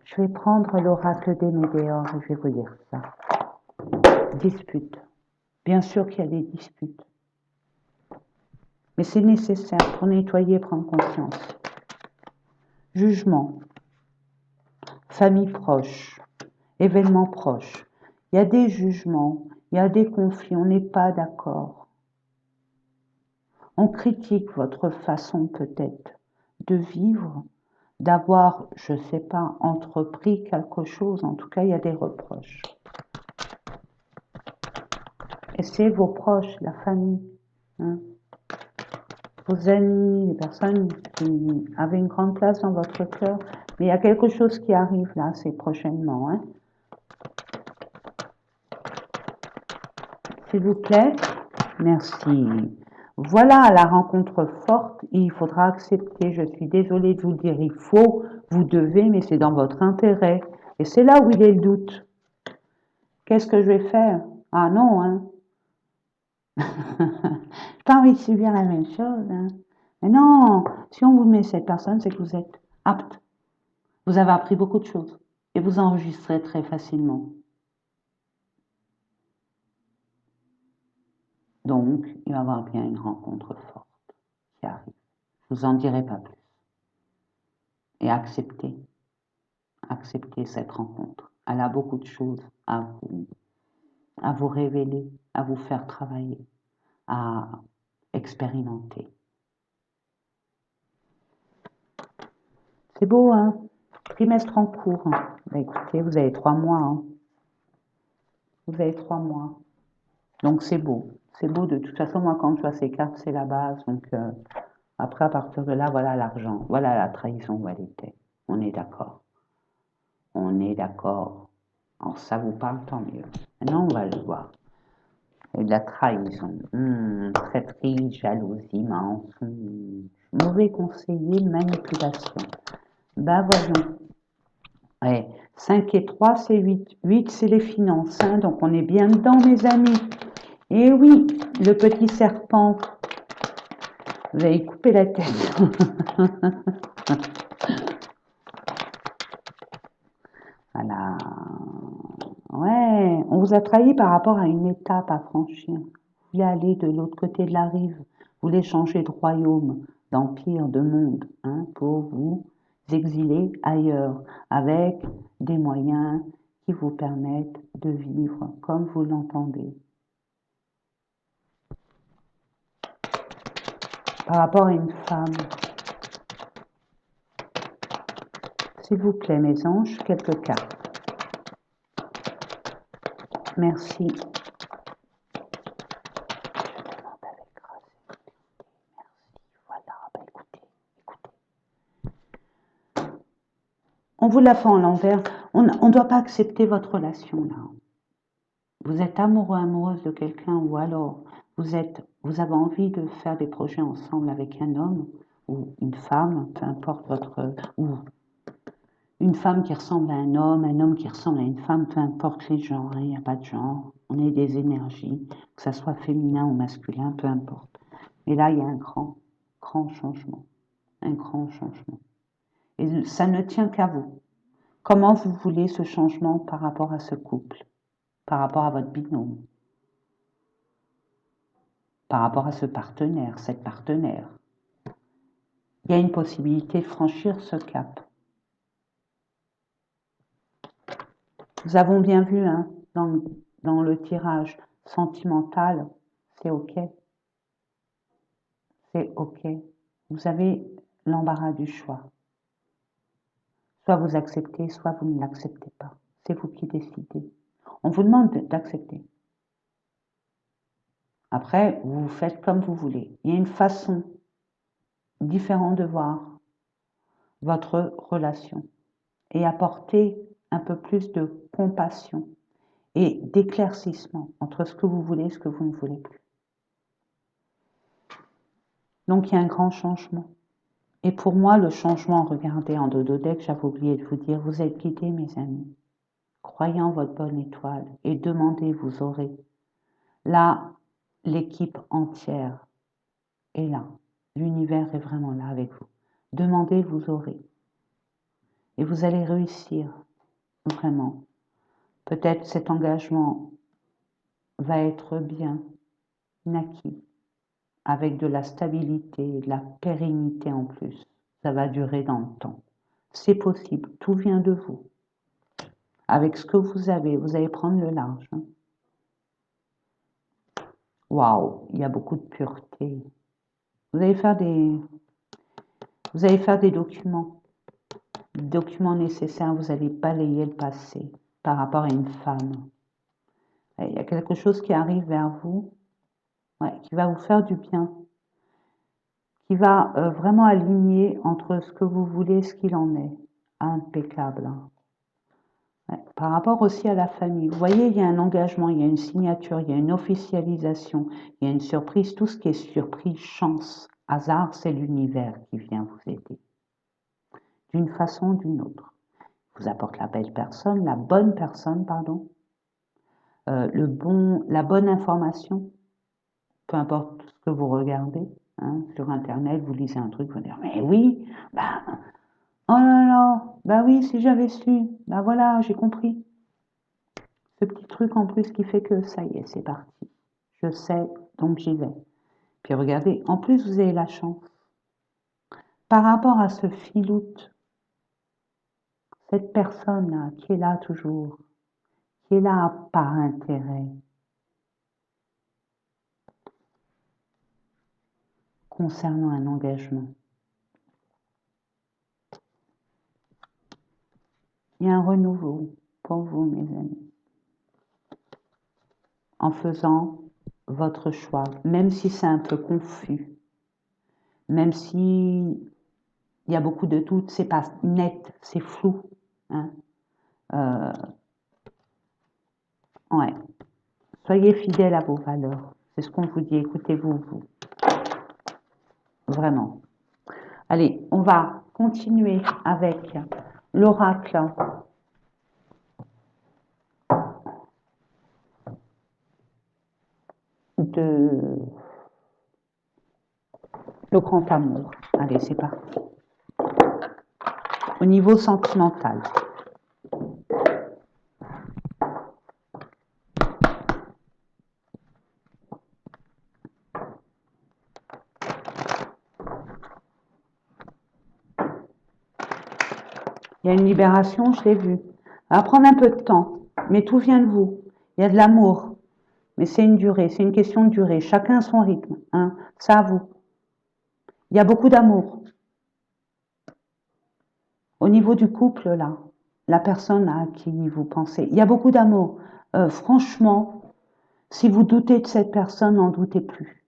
je vais prendre l'oracle des météores et je vais vous dire ça. Dispute. Bien sûr qu'il y a des disputes. Mais c'est nécessaire pour nettoyer et prendre conscience. Jugement, famille proche, événements proches. Il y a des jugements, il y a des conflits, on n'est pas d'accord. On critique votre façon peut-être de vivre, d'avoir, je ne sais pas, entrepris quelque chose. En tout cas, il y a des reproches. Et c'est vos proches, la famille, hein, vos amis, les personnes qui avaient une grande place dans votre cœur. Mais il y a quelque chose qui arrive là, c'est prochainement. Hein. S'il vous plaît, merci. Voilà la rencontre forte. Il faudra accepter. Je suis désolée de vous le dire. Il faut, vous devez, mais c'est dans votre intérêt. Et c'est là où il est le doute. Qu'est-ce que je vais faire? Ah non, hein. J'ai pas envie de subir la même chose. Hein. Mais non, si on vous met cette personne, c'est que vous êtes apte. Vous avez appris beaucoup de choses et vous enregistrez très facilement. Donc, il va y avoir bien une rencontre forte qui arrive. Je vous en dirai pas plus. Et acceptez cette rencontre. Elle a beaucoup de choses à vous révéler, à vous faire travailler, à expérimenter. C'est beau, hein? Trimestre en cours. Hein. Bah, écoutez, vous avez 3 mois. Hein. Vous avez 3 mois. Donc c'est beau. C'est beau. De toute façon, moi, quand je vois ces cartes, c'est la base. Donc après, à partir de là, voilà l'argent. Voilà la trahison où elle était. On est d'accord. On est d'accord. Alors ça vous parle, tant mieux. Maintenant, on va le voir. Et de la trahison. Traîtrise, jalousie, mensonge. Mauvais conseiller, manipulation. Bah voyons. Ouais. 5 et 3, c'est 8. 8, c'est les finances. Hein, donc on est bien dedans, mes amis. Et oui, le petit serpent. Vous avez coupé la tête. Voilà. Ouais, on vous a trahi par rapport à une étape à franchir. Vous voulez aller de l'autre côté de la rive. Vous voulez changer de royaume, d'empire, de monde, hein, pour vous exiler ailleurs, avec des moyens qui vous permettent de vivre comme vous l'entendez. Par rapport à une femme, s'il vous plaît, mes anges, quelques cartes. Merci. Voilà, bah écoutez. On vous la fait en l'envers. On ne doit pas accepter votre relation là. Vous êtes amoureux, amoureuse de quelqu'un ou alors vous avez envie de faire des projets ensemble avec un homme ou une femme, peu importe ou une femme qui ressemble à un homme qui ressemble à une femme, peu importe les genres, il n'y a pas de genre, on est des énergies, que ça soit féminin ou masculin, peu importe. Et là, il y a un grand, grand changement, un grand changement. Et ça ne tient qu'à vous. Comment vous voulez ce changement par rapport à ce couple, par rapport à votre binôme, par rapport à ce partenaire, cette partenaire. Il y a une possibilité de franchir ce cap. Nous avons bien vu hein, dans le tirage sentimental, c'est OK. C'est OK. Vous avez l'embarras du choix. Soit vous acceptez, soit vous ne l'acceptez pas. C'est vous qui décidez. On vous demande d'accepter. Après, vous faites comme vous voulez. Il y a une façon différente de voir votre relation et apporter un peu plus de compassion et d'éclaircissement entre ce que vous voulez et ce que vous ne voulez plus. Donc il y a un grand changement. Et pour moi, le changement, regardez en dododeck, j'avais oublié de vous dire, vous êtes guidés mes amis. Croyez en votre bonne étoile et demandez, vous aurez. Là, l'équipe entière est là. L'univers est vraiment là avec vous. Demandez, vous aurez. Et vous allez réussir, vraiment. Peut-être cet engagement va être bien acquis, avec de la stabilité, de la pérennité en plus. Ça va durer dans le temps. C'est possible, tout vient de vous. Avec ce que vous allez prendre le large. Hein. Waouh, il y a beaucoup de pureté. Vous allez faire des documents nécessaires, vous allez balayer le passé par rapport à une femme. Il y a quelque chose qui arrive vers vous, qui va vous faire du bien, qui va vraiment aligner entre ce que vous voulez et ce qu'il en est. Impeccable. Hein. Par rapport aussi à la famille, vous voyez, il y a un engagement, il y a une signature, il y a une officialisation, il y a une surprise, tout ce qui est surprise, chance, hasard, c'est l'univers qui vient vous aider, d'une façon ou d'une autre. Il vous apporte la bonne personne, pardon, la bonne information, peu importe ce que vous regardez, hein, sur Internet, vous lisez un truc, vous dites, mais oui, bah, oh là là, bah oui, si j'avais su, bah voilà, j'ai compris. Ce petit truc en plus qui fait que ça y est, c'est parti. Je sais, donc j'y vais. Puis regardez, en plus vous avez la chance. Par rapport à ce filoute, cette personne-là qui est là toujours, qui est là par intérêt, concernant un engagement. Il y a un renouveau pour vous, mes amis, en faisant votre choix, même si c'est un peu confus, même si il y a beaucoup de doutes, c'est pas net, c'est flou. Hein. Ouais. Soyez fidèles à vos valeurs. C'est ce qu'on vous dit. Écoutez-vous, vous. Vraiment. Allez, on va continuer avec l'oracle de le grand amour. Allez, c'est parti. Au niveau sentimental. Il y a une libération, je l'ai vu. Ça va prendre un peu de temps, mais tout vient de vous. Il y a de l'amour, mais c'est une durée, c'est une question de durée. Chacun son rythme, hein. Ça à vous. Il y a beaucoup d'amour. Au niveau du couple, là, la personne à qui vous pensez, il y a beaucoup d'amour. Franchement, si vous doutez de cette personne, n'en doutez plus.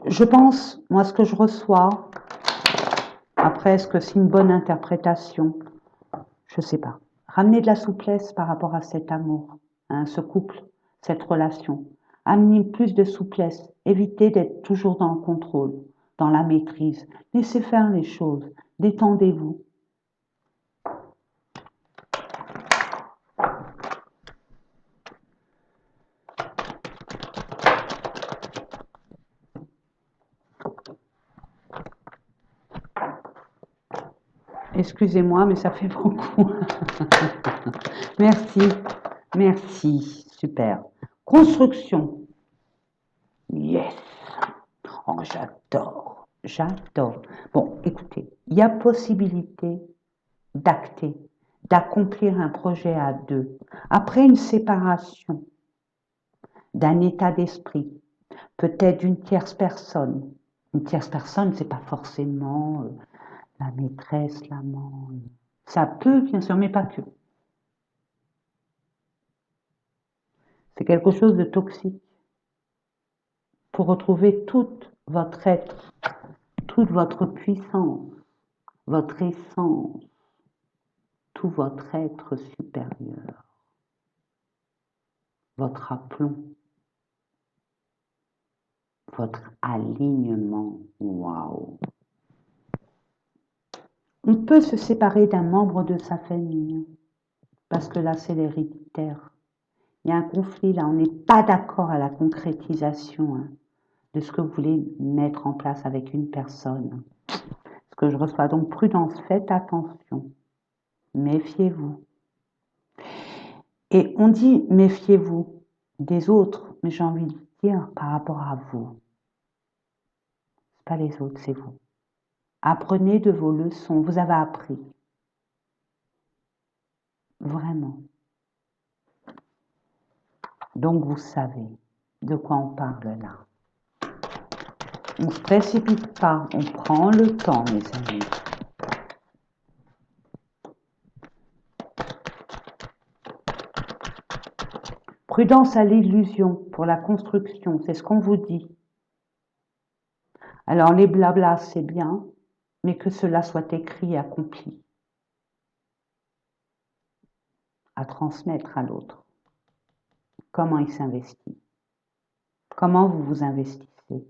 Je pense, moi, ce que je reçois, Après, est-ce que c'est une bonne interprétation? Je sais pas. Ramenez de la souplesse par rapport à cet amour, hein, ce couple, cette relation. Amenez plus de souplesse. Évitez d'être toujours dans le contrôle, dans la maîtrise. Laissez faire les choses. Détendez-vous. Excusez-moi, mais ça fait beaucoup. Merci, merci, super. Construction. Yes. Oh, j'adore, j'adore. Bon, écoutez, il y a possibilité d'acter, d'accomplir un projet à deux. Après une séparation, d'un état d'esprit, peut-être d'une tierce personne. Une tierce personne, c'est pas forcément la maîtresse, l'amant. Ça peut, bien sûr, mais pas que. C'est quelque chose de toxique. Pour retrouver tout votre être, toute votre puissance, votre essence, tout votre être supérieur, votre aplomb, votre alignement. Waouh! On peut se séparer d'un membre de sa famille, parce que là, c'est l'héréditaire. Il y a un conflit là, on n'est pas d'accord à la concrétisation de ce que vous voulez mettre en place avec une personne. Ce que je reçois, donc prudence, faites attention, méfiez-vous. Et on dit méfiez-vous des autres, mais j'ai envie de dire par rapport à vous. C'est pas les autres, c'est vous. Apprenez de vos leçons, vous avez appris. Vraiment. Donc vous savez de quoi on parle là. On ne se précipite pas, on prend le temps, mes amis. Prudence à l'illusion pour la construction, c'est ce qu'on vous dit. Alors les blablas, c'est bien, mais que cela soit écrit et accompli. À transmettre à l'autre. Comment il s'investit? Comment vous vous investissez?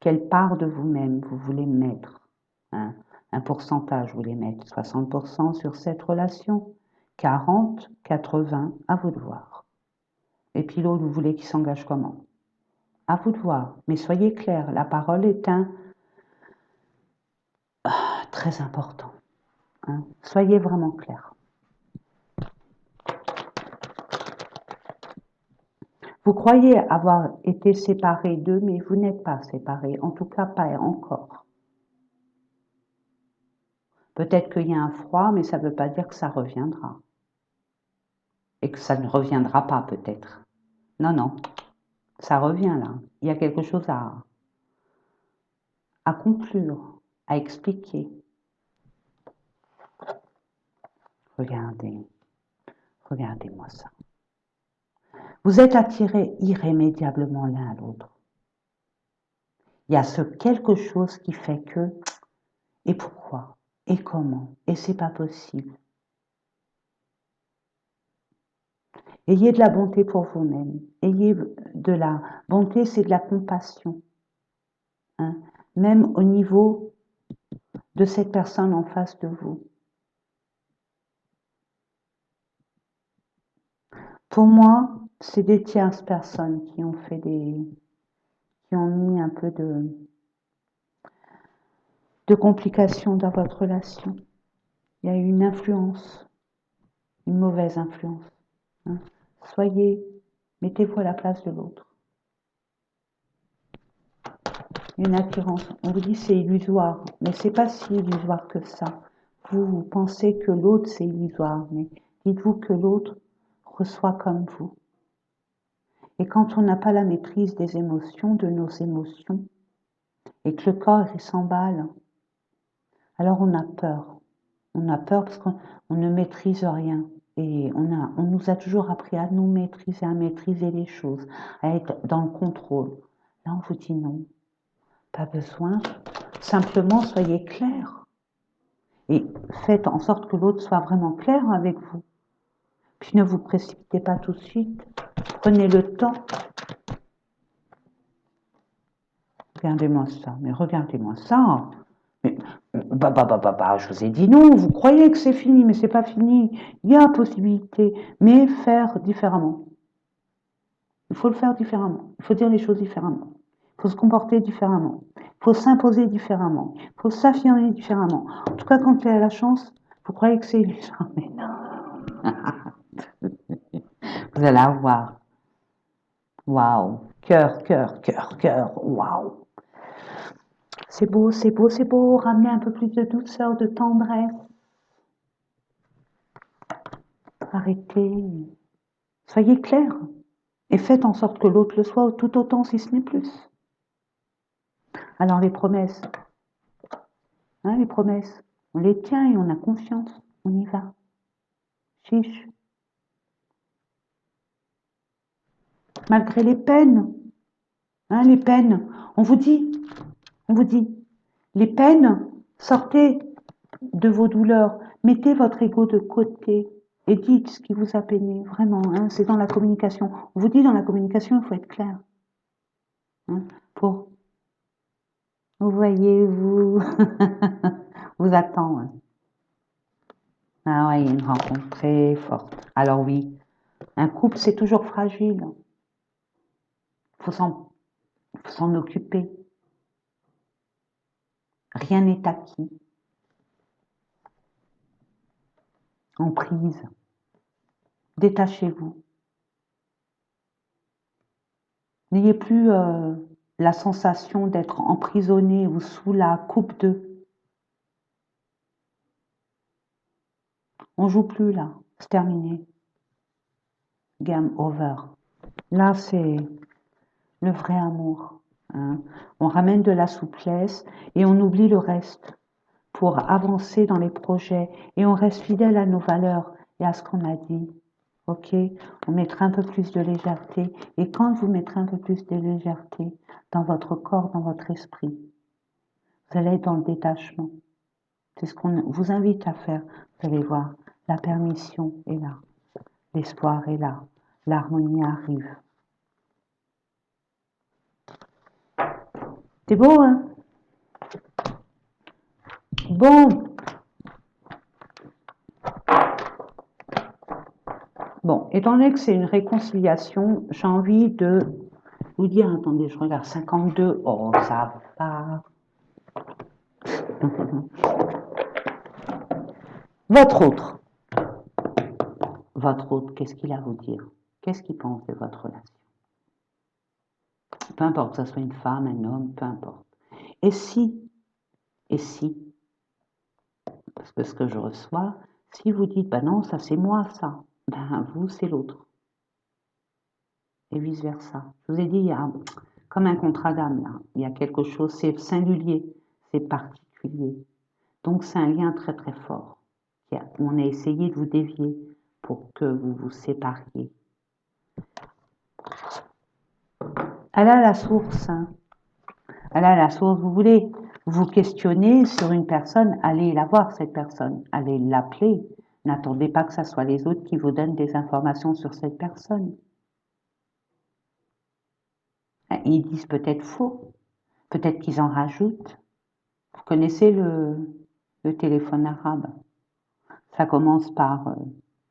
Quelle part de vous-même vous voulez mettre? Un pourcentage, vous voulez mettre 60% sur cette relation, 40, 80, à vous de voir. Et puis l'autre, vous voulez qu'il s'engage comment? À vous de voir. Mais soyez clair, la parole est très important. Soyez vraiment clair. Vous croyez avoir été séparés d'eux, mais vous n'êtes pas séparés, en tout cas pas encore. Peut-être qu'il y a un froid, mais ça ne veut pas dire que ça reviendra. Et que ça ne reviendra pas peut-être. Non, non, ça revient là. Il y a quelque chose à conclure, à expliquer. Regardez, regardez-moi ça. Vous êtes attirés irrémédiablement l'un à l'autre. Il y a ce quelque chose qui fait que, et pourquoi, et comment, et c'est pas possible. Ayez de la bonté pour vous-même. Ayez de la bonté, c'est de la compassion. Même au niveau de cette personne en face de vous. Pour moi, c'est des tierces personnes qui ont fait qui ont mis un peu de complications dans votre relation. Il y a eu une influence, une mauvaise influence. Mettez-vous à la place de l'autre. Une attirance. On vous dit c'est illusoire, mais c'est pas si illusoire que ça. Vous pensez que l'autre c'est illusoire, mais dites-vous que l'autre reçoit comme vous. Et quand on n'a pas la maîtrise des émotions, de nos émotions, et que le corps s'emballe, alors on a peur. On a peur parce qu'on ne maîtrise rien. Et on nous a toujours appris à nous maîtriser, à maîtriser les choses, à être dans le contrôle. Là, on vous dit non, pas besoin. Simplement, soyez clair. Et faites en sorte que l'autre soit vraiment clair avec vous. Puis ne vous précipitez pas tout de suite. Prenez le temps. Regardez-moi ça, mais regardez-moi ça. Mais, je vous ai dit non, vous croyez que c'est fini, mais c'est pas fini. Il y a possibilité, mais faire différemment. Il faut le faire différemment. Il faut dire les choses différemment. Il faut se comporter différemment. Il faut s'imposer différemment. Il faut s'affirmer différemment. En tout cas, quand tu as la chance, vous croyez que c'est évident, mais non. Vous allez avoir. Waouh. Cœur, cœur, cœur, cœur. Waouh. C'est beau, c'est beau, c'est beau. Ramener un peu plus de douceur, de tendresse. Arrêtez. Soyez clair. Et faites en sorte que l'autre le soit tout autant, si ce n'est plus. Alors les promesses. Hein, les promesses. On les tient et on a confiance. On y va. Chiche. Malgré les peines. Hein, les peines. On vous dit. Les peines, sortez de vos douleurs. Mettez votre ego de côté. Et dites ce qui vous a peiné, vraiment, hein, c'est dans la communication. On vous dit dans la communication, il faut être clair. Hein, pour, vous voyez, vous, vous attend. Hein. Ah ouais, il y a une rencontre très forte. Alors oui, un couple, c'est toujours fragile. Il faut s'en occuper. Rien n'est acquis. En prise. Détachez-vous. N'ayez plus la sensation d'être emprisonné ou sous la coupe de. On joue plus là. C'est terminé. Game over. Là, c'est le vrai amour. Hein. On ramène de la souplesse et on oublie le reste pour avancer dans les projets et on reste fidèle à nos valeurs et à ce qu'on a dit. Ok, on mettra un peu plus de légèreté et quand vous mettrez un peu plus de légèreté dans votre corps, dans votre esprit, vous allez être dans le détachement. C'est ce qu'on vous invite à faire. Vous allez voir, la permission est là, l'espoir est là, l'harmonie arrive. C'est beau, hein? Bon. Bon, étant donné que c'est une réconciliation, j'ai envie de vous dire, attendez, je regarde 52, oh, ça va. Votre autre, qu'est-ce qu'il a à vous dire? Qu'est-ce qu'il pense de votre relation? Peu importe, que ce soit une femme, un homme, peu importe. Et si, parce que ce que je reçois, si vous dites, bah non, ça c'est moi, ça, ben vous c'est l'autre. Et vice-versa. Je vous ai dit, il y a comme un contrat d'âme là. Il y a quelque chose, c'est singulier, c'est particulier. Donc c'est un lien très très fort. On a essayé de vous dévier pour que vous vous sépariez. Elle a la source. Hein. Elle a la source. Vous voulez vous questionner sur une personne, allez la voir cette personne, allez l'appeler. N'attendez pas que ce soit les autres qui vous donnent des informations sur cette personne. Ils disent peut-être faux, peut-être qu'ils en rajoutent. Vous connaissez le téléphone arabe. Ça commence par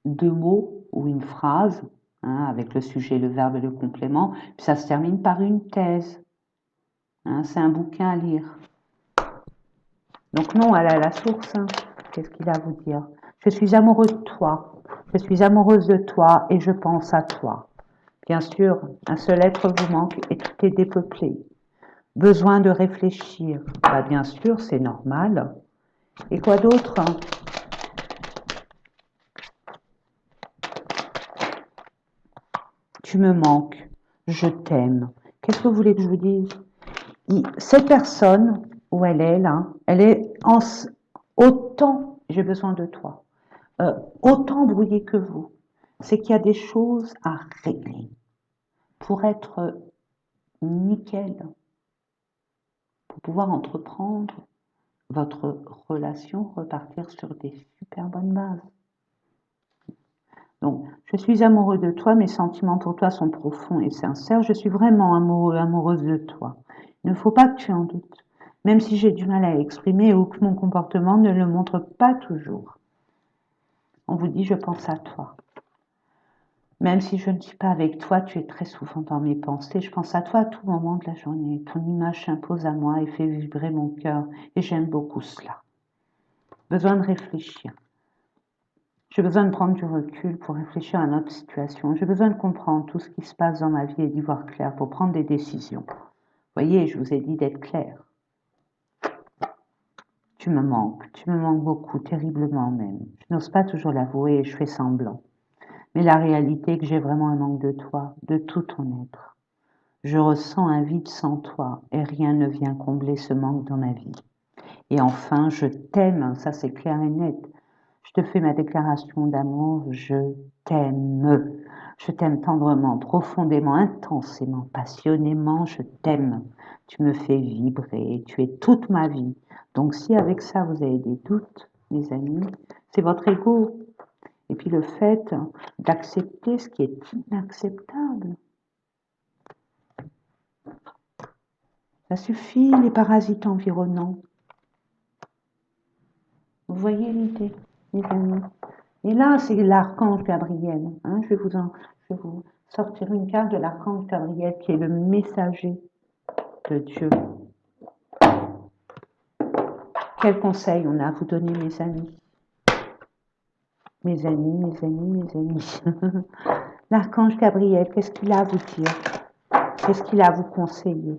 deux mots ou une phrase, hein, avec le sujet, le verbe et le complément, puis ça se termine par une thèse. Hein, c'est un bouquin à lire. Donc non, elle a la source. Hein. Qu'est-ce qu'il a à vous dire? Je suis amoureux de toi. Je suis amoureuse de toi et je pense à toi. Bien sûr, un seul être vous manque et tout est dépeuplé. Besoin de réfléchir. Bah, bien sûr, c'est normal. Et quoi d'autre? Tu me manques. Je t'aime. Qu'est-ce que vous voulez que je vous dise? Cette personne, où elle est là, elle est autant j'ai besoin de toi, autant brouillée que vous. C'est qu'il y a des choses à régler pour être nickel, pour pouvoir entreprendre votre relation repartir sur des super bonnes bases. Donc, je suis amoureux de toi, mes sentiments pour toi sont profonds et sincères, je suis vraiment amoureux, amoureuse de toi. Il ne faut pas que tu en doutes, même si j'ai du mal à l'exprimer ou que mon comportement ne le montre pas toujours. On vous dit, je pense à toi. Même si je ne suis pas avec toi, tu es très souvent dans mes pensées. Je pense à toi à tout moment de la journée. Ton image s'impose à moi et fait vibrer mon cœur. Et j'aime beaucoup cela. Besoin de réfléchir. J'ai besoin de prendre du recul pour réfléchir à notre situation. J'ai besoin de comprendre tout ce qui se passe dans ma vie et d'y voir clair pour prendre des décisions. Vous voyez, je vous ai dit d'être clair. Tu me manques beaucoup, terriblement même. Je n'ose pas toujours l'avouer et je fais semblant. Mais la réalité est que j'ai vraiment un manque de toi, de tout ton être. Je ressens un vide sans toi et rien ne vient combler ce manque dans ma vie. Et enfin, je t'aime, ça c'est clair et net. Je te fais ma déclaration d'amour, je t'aime. Je t'aime tendrement, profondément, intensément, passionnément, je t'aime. Tu me fais vibrer, tu es toute ma vie. Donc si avec ça vous avez des doutes, mes amis, c'est votre ego. Et puis le fait d'accepter ce qui est inacceptable. Ça suffit, les parasites environnants. Vous voyez l'idée, mes amis. Et là, c'est l'archange Gabriel. Hein, je vais vous sortir une carte de l'archange Gabriel qui est le messager de Dieu. Quel conseil on a à vous donner, mes amis? Mes amis, mes amis, mes amis. L'archange Gabriel, qu'est-ce qu'il a à vous dire? Qu'est-ce qu'il a à vous conseiller?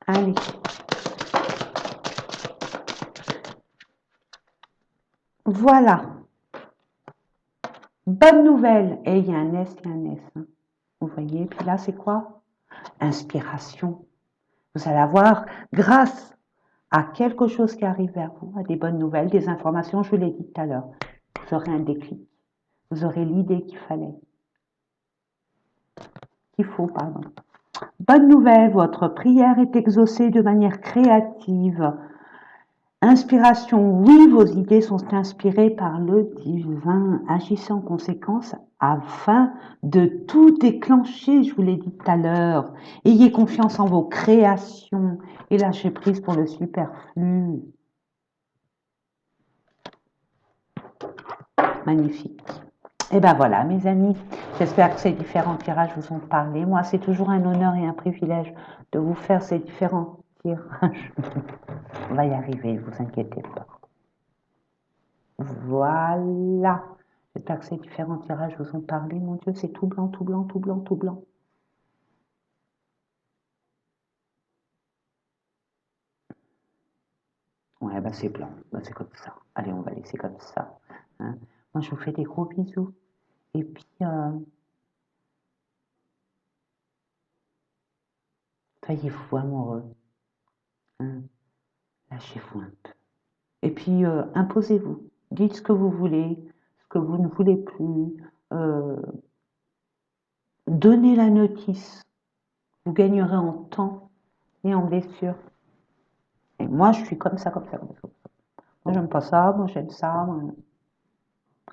Allez. Voilà. Bonne nouvelle. Et il y a un S, il y a un S. Hein. Vous voyez, puis là, c'est quoi? Inspiration. Vous allez avoir, grâce à quelque chose qui arrive vers vous, à des bonnes nouvelles, des informations, je vous l'ai dit tout à l'heure, vous aurez un déclic. Vous aurez l'idée qu'il faut, pardon. Bonne nouvelle, votre prière est exaucée de manière créative. Inspiration, oui, vos idées sont inspirées par le divin. Agissez en conséquence afin de tout déclencher, je vous l'ai dit tout à l'heure. Ayez confiance en vos créations et lâchez prise pour le superflu. Magnifique. Et ben voilà, mes amis, j'espère que ces différents tirages vous ont parlé. Moi, c'est toujours un honneur et un privilège de vous faire ces différents tirages. On va y arriver, ne vous inquiétez pas. Voilà. J'espère que ces différents tirages vous ont parlé. Mon Dieu, c'est tout blanc, tout blanc, tout blanc, tout blanc. Ouais, ben c'est blanc. Ben, c'est comme ça. Allez, on va laisser comme ça. Hein. Moi, je vous fais des gros bisous. Et puis, soyez-vous amoureux. Hein. Lâchez-vous un peu. Et puis, imposez-vous. Dites ce que vous voulez, ce que vous ne voulez plus. Euh, donnez la notice. Vous gagnerez en temps et en blessure. Et moi, je suis comme ça, comme ça, comme ça. Moi, j'aime pas ça, moi, j'aime ça. Moi.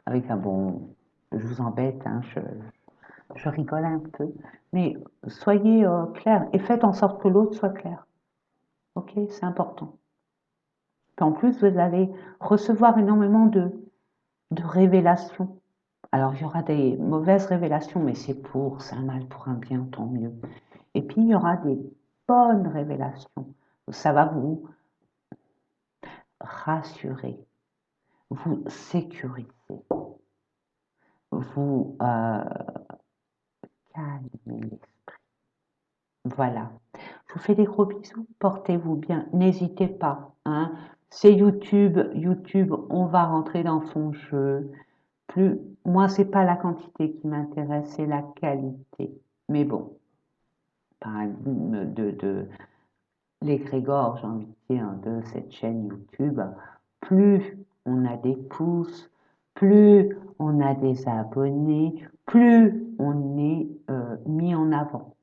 Avec un bon... Je vous embête, hein, je rigole un peu. Mais soyez clair et faites en sorte que l'autre soit clair. Ok, c'est important. Puis en plus, vous allez recevoir énormément de révélations. Alors, il y aura des mauvaises révélations, mais c'est un mal pour un bien, tant mieux. Et puis, il y aura des bonnes révélations. Ça va vous rassurer, vous sécuriser, vous calmer l'esprit. Voilà. Je vous fais des gros bisous. Portez-vous bien. N'hésitez pas. Hein. C'est YouTube. YouTube, on va rentrer dans son jeu. Moi, c'est pas la quantité qui m'intéresse, c'est la qualité. Mais bon, de l'égrégore, j'ai envie de dire, de cette chaîne YouTube, plus on a des pouces, plus on a des abonnés, plus on est mis en avant.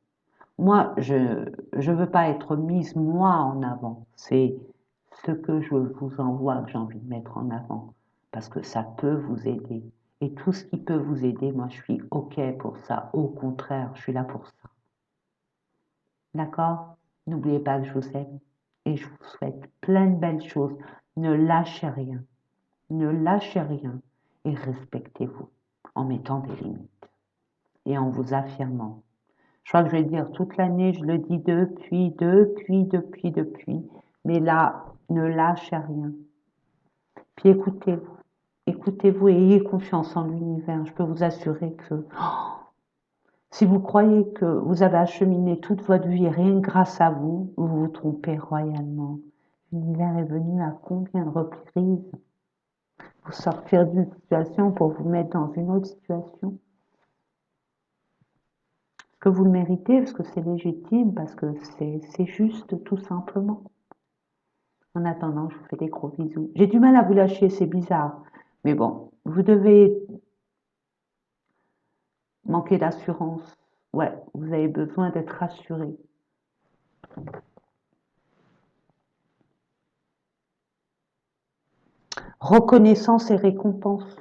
Moi, je veux pas être mise moi en avant. C'est ce que je vous envoie que j'ai envie de mettre en avant parce que ça peut vous aider. Et tout ce qui peut vous aider, moi, je suis OK pour ça. Au contraire, je suis là pour ça. D'accord? N'oubliez pas que je vous aime et je vous souhaite plein de belles choses. Ne lâchez rien. Ne lâchez rien et respectez-vous en mettant des limites et en vous affirmant. Je crois que je vais le dire toute l'année, je le dis depuis. Mais là, ne lâchez rien. Puis écoutez-vous. Écoutez-vous et ayez confiance en l'univers. Je peux vous assurer que si vous croyez que vous avez acheminé toute votre vie et rien que grâce à vous, vous vous trompez royalement. L'univers est venu à combien de reprises vous sortir d'une situation pour vous mettre dans une autre situation? Est-ce que vous le méritez? Parce que c'est légitime, parce que c'est juste tout simplement. En attendant, je vous fais des gros bisous. J'ai du mal à vous lâcher, c'est bizarre. Mais bon, vous devez manquer d'assurance. Ouais, vous avez besoin d'être rassuré. Reconnaissance et récompense.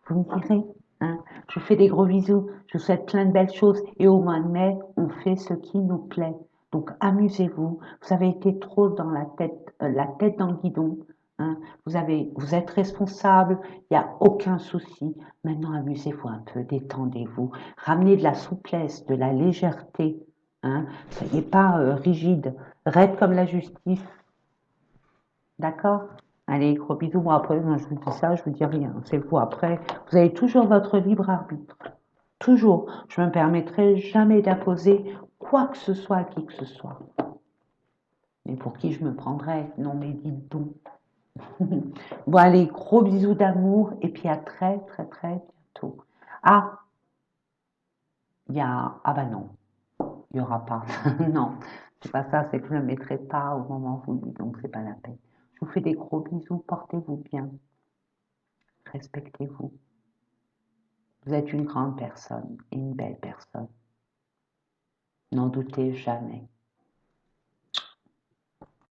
Vous me direz, hein. Je vous fais des gros bisous. Je vous souhaite plein de belles choses. Et au mois de mai, on fait ce qui nous plaît. Donc amusez-vous. Vous avez été trop dans la tête dans le guidon. Hein. Vous êtes responsable. Il n'y a aucun souci. Maintenant, amusez-vous un peu, détendez-vous. Ramenez de la souplesse, de la légèreté. Hein. Soyez pas rigide, raide comme la justice. D'accord? Allez, gros bisous. Moi, après, moi, je vous dis ça, je vous dis rien. C'est vous. Après, vous avez toujours votre libre arbitre. Toujours. Je ne me permettrai jamais d'imposer quoi que ce soit à qui que ce soit. Mais pour qui je me prendrais? Non, mais dites donc. Bon, allez, gros bisous d'amour et puis à très, très, très bientôt. Ah, ah bah non, il n'y aura pas. Non, c'est pas ça, c'est que je ne le mettrai pas au moment voulu, donc c'est pas la peine. Je vous fais des gros bisous, portez-vous bien, respectez-vous. Vous êtes une grande personne et une belle personne. N'en doutez jamais.